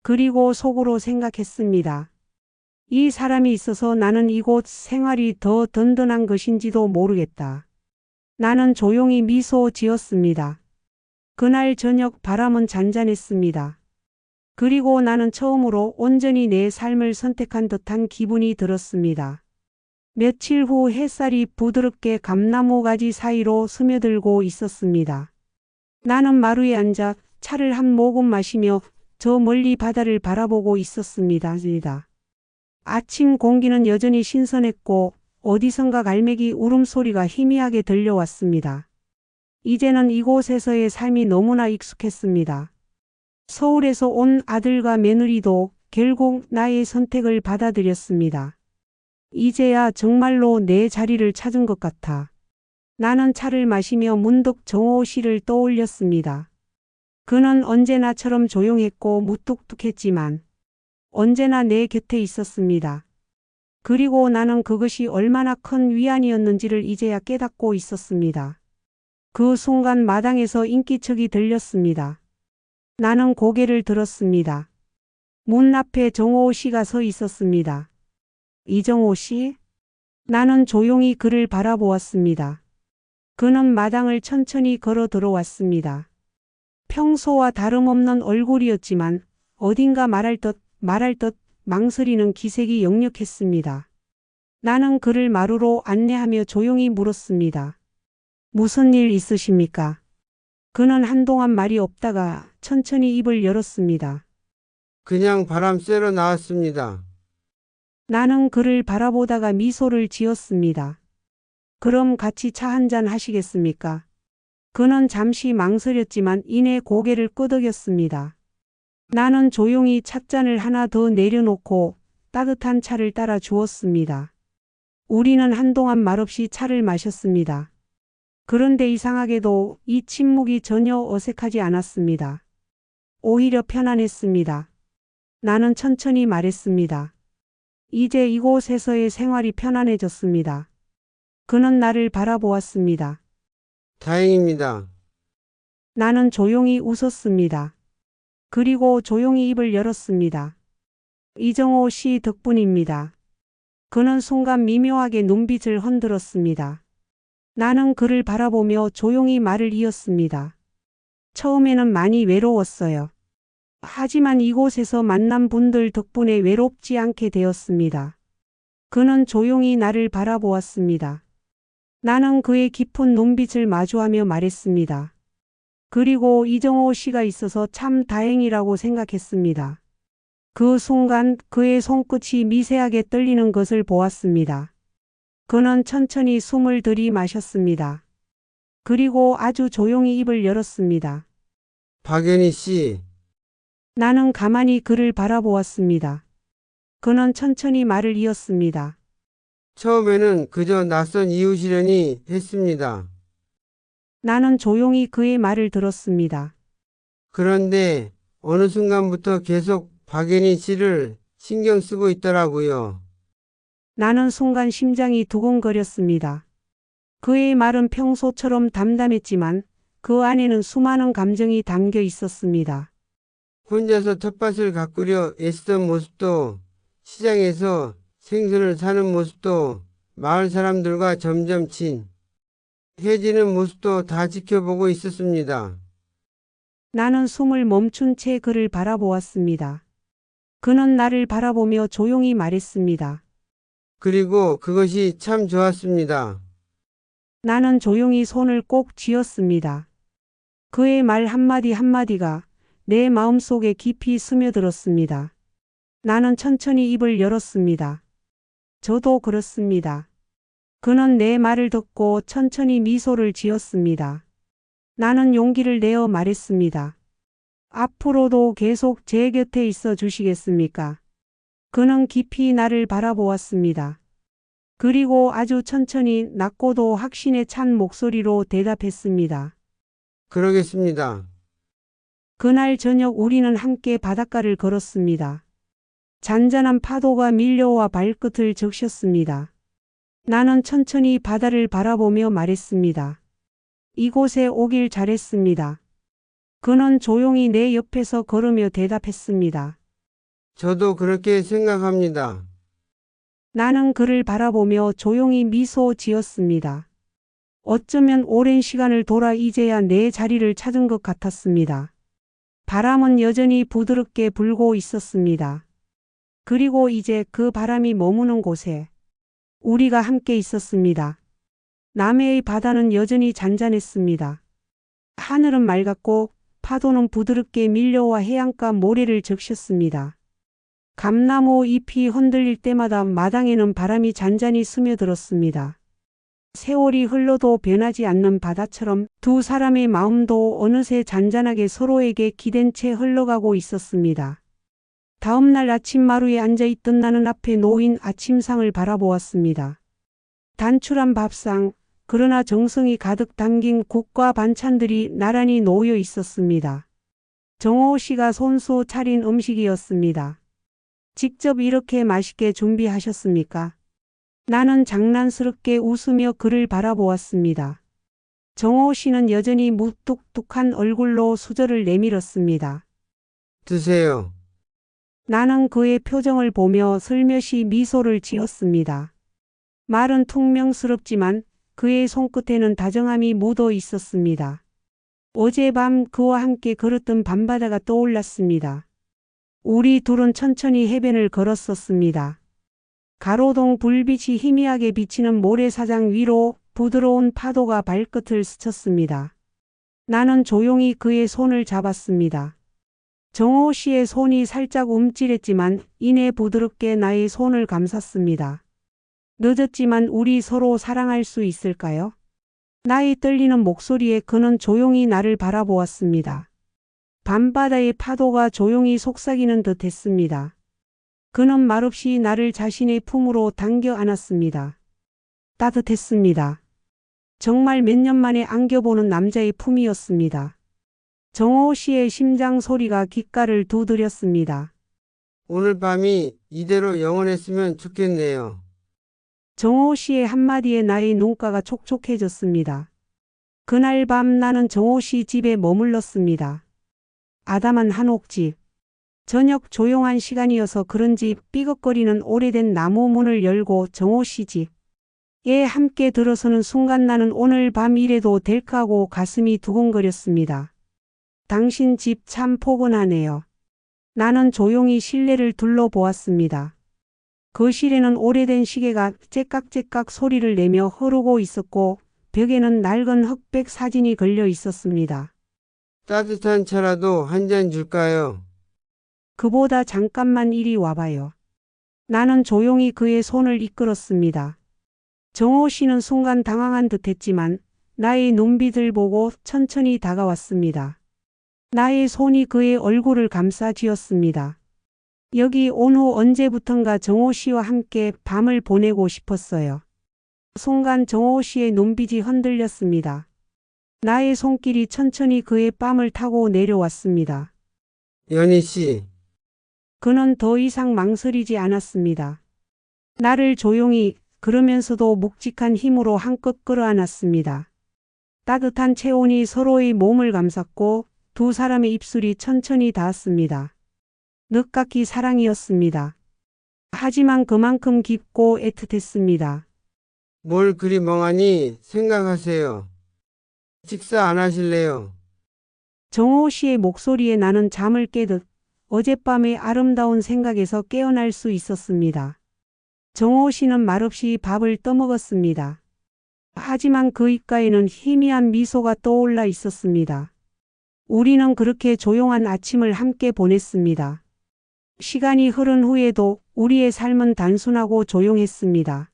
그리고 속으로 생각했습니다. 이 사람이 있어서 나는 이곳 생활이 더 든든한 것인지도 모르겠다. 나는 조용히 미소 지었습니다. 그날 저녁 바람은 잔잔했습니다. 그리고 나는 처음으로 온전히 내 삶을 선택한 듯한 기분이 들었습니다. 며칠 후 햇살이 부드럽게 감나무 가지 사이로 스며들고 있었습니다. 나는 마루에 앉아 차를 한 모금 마시며 저 멀리 바다를 바라보고 있었습니다. 아침 공기는 여전히 신선했고 어디선가 갈매기 울음소리가 희미하게 들려왔습니다. 이제는 이곳에서의 삶이 너무나 익숙했습니다. 서울에서 온 아들과 며느리도 결국 나의 선택을 받아들였습니다. 이제야 정말로 내 자리를 찾은 것 같아. 나는 차를 마시며 문득 정호 씨를 떠올렸습니다. 그는 언제나처럼 조용했고 무뚝뚝했지만 언제나 내 곁에 있었습니다. 그리고 나는 그것이 얼마나 큰 위안이었는지를 이제야 깨닫고 있었습니다. 그 순간 마당에서 인기척이 들렸습니다. 나는 고개를 들었습니다. 문 앞에 정호 씨가 서 있었습니다. 이정호 씨? 나는 조용히 그를 바라보았습니다. 그는 마당을 천천히 걸어 들어왔습니다. 평소와 다름없는 얼굴이었지만 어딘가 말할 듯 망설이는 기색이 역력했습니다. 나는 그를 마루로 안내하며 조용히 물었습니다. 무슨 일 있으십니까? 그는 한동안 말이 없다가 천천히 입을 열었습니다. 그냥 바람 쐬러 나왔습니다. 나는 그를 바라보다가 미소를 지었습니다. 그럼 같이 차 한잔 하시겠습니까? 그는 잠시 망설였지만 이내 고개를 끄덕였습니다. 나는 조용히 찻잔을 하나 더 내려놓고 따뜻한 차를 따라 주었습니다. 우리는 한동안 말없이 차를 마셨습니다. 그런데 이상하게도 이 침묵이 전혀 어색하지 않았습니다. 오히려 편안했습니다. 나는 천천히 말했습니다. 이제 이곳에서의 생활이 편안해졌습니다. 그는 나를 바라보았습니다. 다행입니다. 나는 조용히 웃었습니다. 그리고 조용히 입을 열었습니다. 이정호 씨 덕분입니다. 그는 순간 미묘하게 눈빛을 흔들었습니다. 나는 그를 바라보며 조용히 말을 이었습니다. 처음에는 많이 외로웠어요. 하지만 이곳에서 만난 분들 덕분에 외롭지 않게 되었습니다. 그는 조용히 나를 바라보았습니다. 나는 그의 깊은 눈빛을 마주하며 말했습니다. 그리고 이정호 씨가 있어서 참 다행이라고 생각했습니다. 그 순간 그의 손끝이 미세하게 떨리는 것을 보았습니다. 그는 천천히 숨을 들이마셨습니다. 그리고 아주 조용히 입을 열었습니다. 박연희 씨. 나는 가만히 그를 바라보았습니다. 그는 천천히 말을 이었습니다. 처음에는 그저 낯선 이웃이려니 했습니다. 나는 조용히 그의 말을 들었습니다. 그런데 어느 순간부터 계속 박연희 씨를 신경 쓰고 있더라고요. 나는 순간 심장이 두근거렸습니다. 그의 말은 평소처럼 담담했지만 그 안에는 수많은 감정이 담겨 있었습니다. 혼자서 텃밭을 가꾸려 애쓰던 모습도, 시장에서 생선을 사는 모습도, 마을 사람들과 점점 친해지는 모습도 다 지켜보고 있었습니다. 나는 숨을 멈춘 채 그를 바라보았습니다. 그는 나를 바라보며 조용히 말했습니다. 그리고 그것이 참 좋았습니다. 나는 조용히 손을 꼭 쥐었습니다. 그의 말 한마디 한마디가 내 마음속에 깊이 스며들었습니다. 나는 천천히 입을 열었습니다. 저도 그렇습니다. 그는 내 말을 듣고 천천히 미소를 지었습니다. 나는 용기를 내어 말했습니다. 앞으로도 계속 제 곁에 있어 주시겠습니까? 그는 깊이 나를 바라보았습니다. 그리고 아주 천천히 낮고도 확신에 찬 목소리로 대답했습니다. 그러겠습니다. 그날 저녁 우리는 함께 바닷가를 걸었습니다. 잔잔한 파도가 밀려와 발끝을 적셨습니다. 나는 천천히 바다를 바라보며 말했습니다. 이곳에 오길 잘했습니다. 그는 조용히 내 옆에서 걸으며 대답했습니다. 저도 그렇게 생각합니다. 나는 그를 바라보며 조용히 미소 지었습니다. 어쩌면 오랜 시간을 돌아 이제야 내 자리를 찾은 것 같았습니다. 바람은 여전히 부드럽게 불고 있었습니다. 그리고 이제 그 바람이 머무는 곳에 우리가 함께 있었습니다. 남해의 바다는 여전히 잔잔했습니다. 하늘은 맑았고 파도는 부드럽게 밀려와 해안가 모래를 적셨습니다. 감나무 잎이 흔들릴 때마다 마당에는 바람이 잔잔히 스며들었습니다. 세월이 흘러도 변하지 않는 바다처럼 두 사람의 마음도 어느새 잔잔하게 서로에게 기댄 채 흘러가고 있었습니다. 다음 날 아침 마루에 앉아있던 나는 앞에 놓인 아침상을 바라보았습니다. 단출한 밥상, 그러나 정성이 가득 담긴 국과 반찬들이 나란히 놓여 있었습니다. 정호 씨가 손수 차린 음식이었습니다. 직접 이렇게 맛있게 준비하셨습니까? 나는 장난스럽게 웃으며 그를 바라보았습니다. 정호 씨는 여전히 무뚝뚝한 얼굴로 수저를 내밀었습니다. 드세요. 나는 그의 표정을 보며 슬며시 미소를 지었습니다. 말은 퉁명스럽지만 그의 손끝에는 다정함이 묻어 있었습니다. 어젯밤 그와 함께 걸었던 밤바다가 떠올랐습니다. 우리 둘은 천천히 해변을 걸었었습니다. 가로등 불빛이 희미하게 비치는 모래사장 위로 부드러운 파도가 발끝을 스쳤습니다. 나는 조용히 그의 손을 잡았습니다. 정호 씨의 손이 살짝 움찔했지만 이내 부드럽게 나의 손을 감쌌습니다. 늦었지만 우리 서로 사랑할 수 있을까요? 나의 떨리는 목소리에 그는 조용히 나를 바라보았습니다. 밤바다의 파도가 조용히 속삭이는 듯 했습니다. 그는 말없이 나를 자신의 품으로 당겨 안았습니다. 따뜻했습니다. 정말 몇 년 만에 안겨보는 남자의 품이었습니다. 정호 씨의 심장 소리가 귓가를 두드렸습니다. 오늘 밤이 이대로 영원했으면 좋겠네요. 정호 씨의 한마디에 나의 눈가가 촉촉해졌습니다. 그날 밤 나는 정호 씨 집에 머물렀습니다. 아담한 한옥집. 저녁 조용한 시간이어서 그런지 삐걱거리는 오래된 나무 문을 열고 정호 씨 집에 함께 들어서는 순간 나는 오늘 밤 이래도 될까 하고 가슴이 두근거렸습니다. 당신 집 참 포근하네요. 나는 조용히 실내를 둘러보았습니다. 거실에는 오래된 시계가 째깍째깍 소리를 내며 흐르고 있었고 벽에는 낡은 흑백 사진이 걸려 있었습니다. 따뜻한 차라도 한 잔 줄까요? 그보다 잠깐만 이리 와봐요. 나는 조용히 그의 손을 이끌었습니다. 정호 씨는 순간 당황한 듯했지만 나의 눈빛을 보고 천천히 다가왔습니다. 나의 손이 그의 얼굴을 감싸 쥐었습니다. 여기 온 후 언제부턴가 정호 씨와 함께 밤을 보내고 싶었어요. 순간 정호 씨의 눈빛이 흔들렸습니다. 나의 손길이 천천히 그의 뺨을 타고 내려왔습니다. 연희 씨. 그는 더 이상 망설이지 않았습니다. 나를 조용히 그러면서도 묵직한 힘으로 한껏 끌어안았습니다. 따뜻한 체온이 서로의 몸을 감쌌고 두 사람의 입술이 천천히 닿았습니다. 늦깎이 사랑이었습니다. 하지만 그만큼 깊고 애틋했습니다. 뭘 그리 멍하니 생각하세요. 식사 안 하실래요? 정호 씨의 목소리에 나는 잠을 깨듯 어젯밤의 아름다운 생각에서 깨어날 수 있었습니다. 정호 씨는 말없이 밥을 떠먹었습니다. 하지만 그 입가에는 희미한 미소가 떠올라 있었습니다. 우리는 그렇게 조용한 아침을 함께 보냈습니다. 시간이 흐른 후에도 우리의 삶은 단순하고 조용했습니다.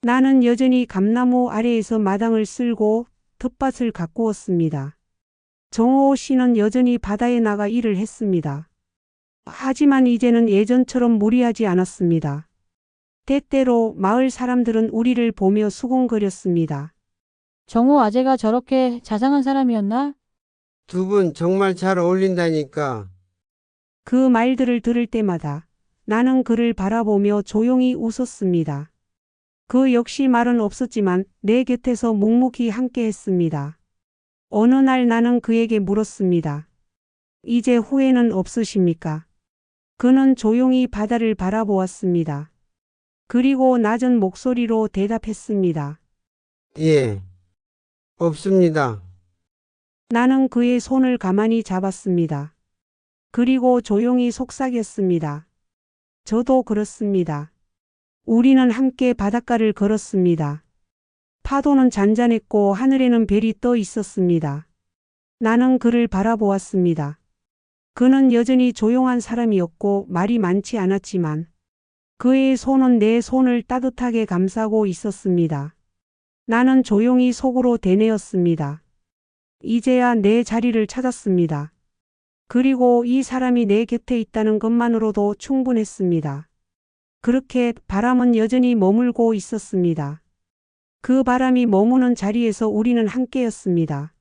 나는 여전히 감나무 아래에서 마당을 쓸고 텃밭을 가꾸었습니다. 정호 씨는 여전히 바다에 나가 일을 했습니다. 하지만 이제는 예전처럼 무리하지 않았습니다. 때때로 마을 사람들은 우리를 보며 수군거렸습니다. 정호 아재가 저렇게 자상한 사람이었나? 두 분 정말 잘 어울린다니까. 그 말들을 들을 때마다 나는 그를 바라보며 조용히 웃었습니다. 그 역시 말은 없었지만 내 곁에서 묵묵히 함께했습니다. 어느 날 나는 그에게 물었습니다. 이제 후회는 없으십니까? 그는 조용히 바다를 바라보았습니다. 그리고 낮은 목소리로 대답했습니다. 예. 없습니다. 나는 그의 손을 가만히 잡았습니다. 그리고 조용히 속삭였습니다. 저도 그렇습니다. 우리는 함께 바닷가를 걸었습니다. 파도는 잔잔했고 하늘에는 별이 떠 있었습니다. 나는 그를 바라보았습니다. 그는 여전히 조용한 사람이었고 말이 많지 않았지만 그의 손은 내 손을 따뜻하게 감싸고 있었습니다. 나는 조용히 속으로 되뇌었습니다. 이제야 내 자리를 찾았습니다. 그리고 이 사람이 내 곁에 있다는 것만으로도 충분했습니다. 그렇게 바람은 여전히 머물고 있었습니다. 그 바람이 머무는 자리에서 우리는 함께였습니다.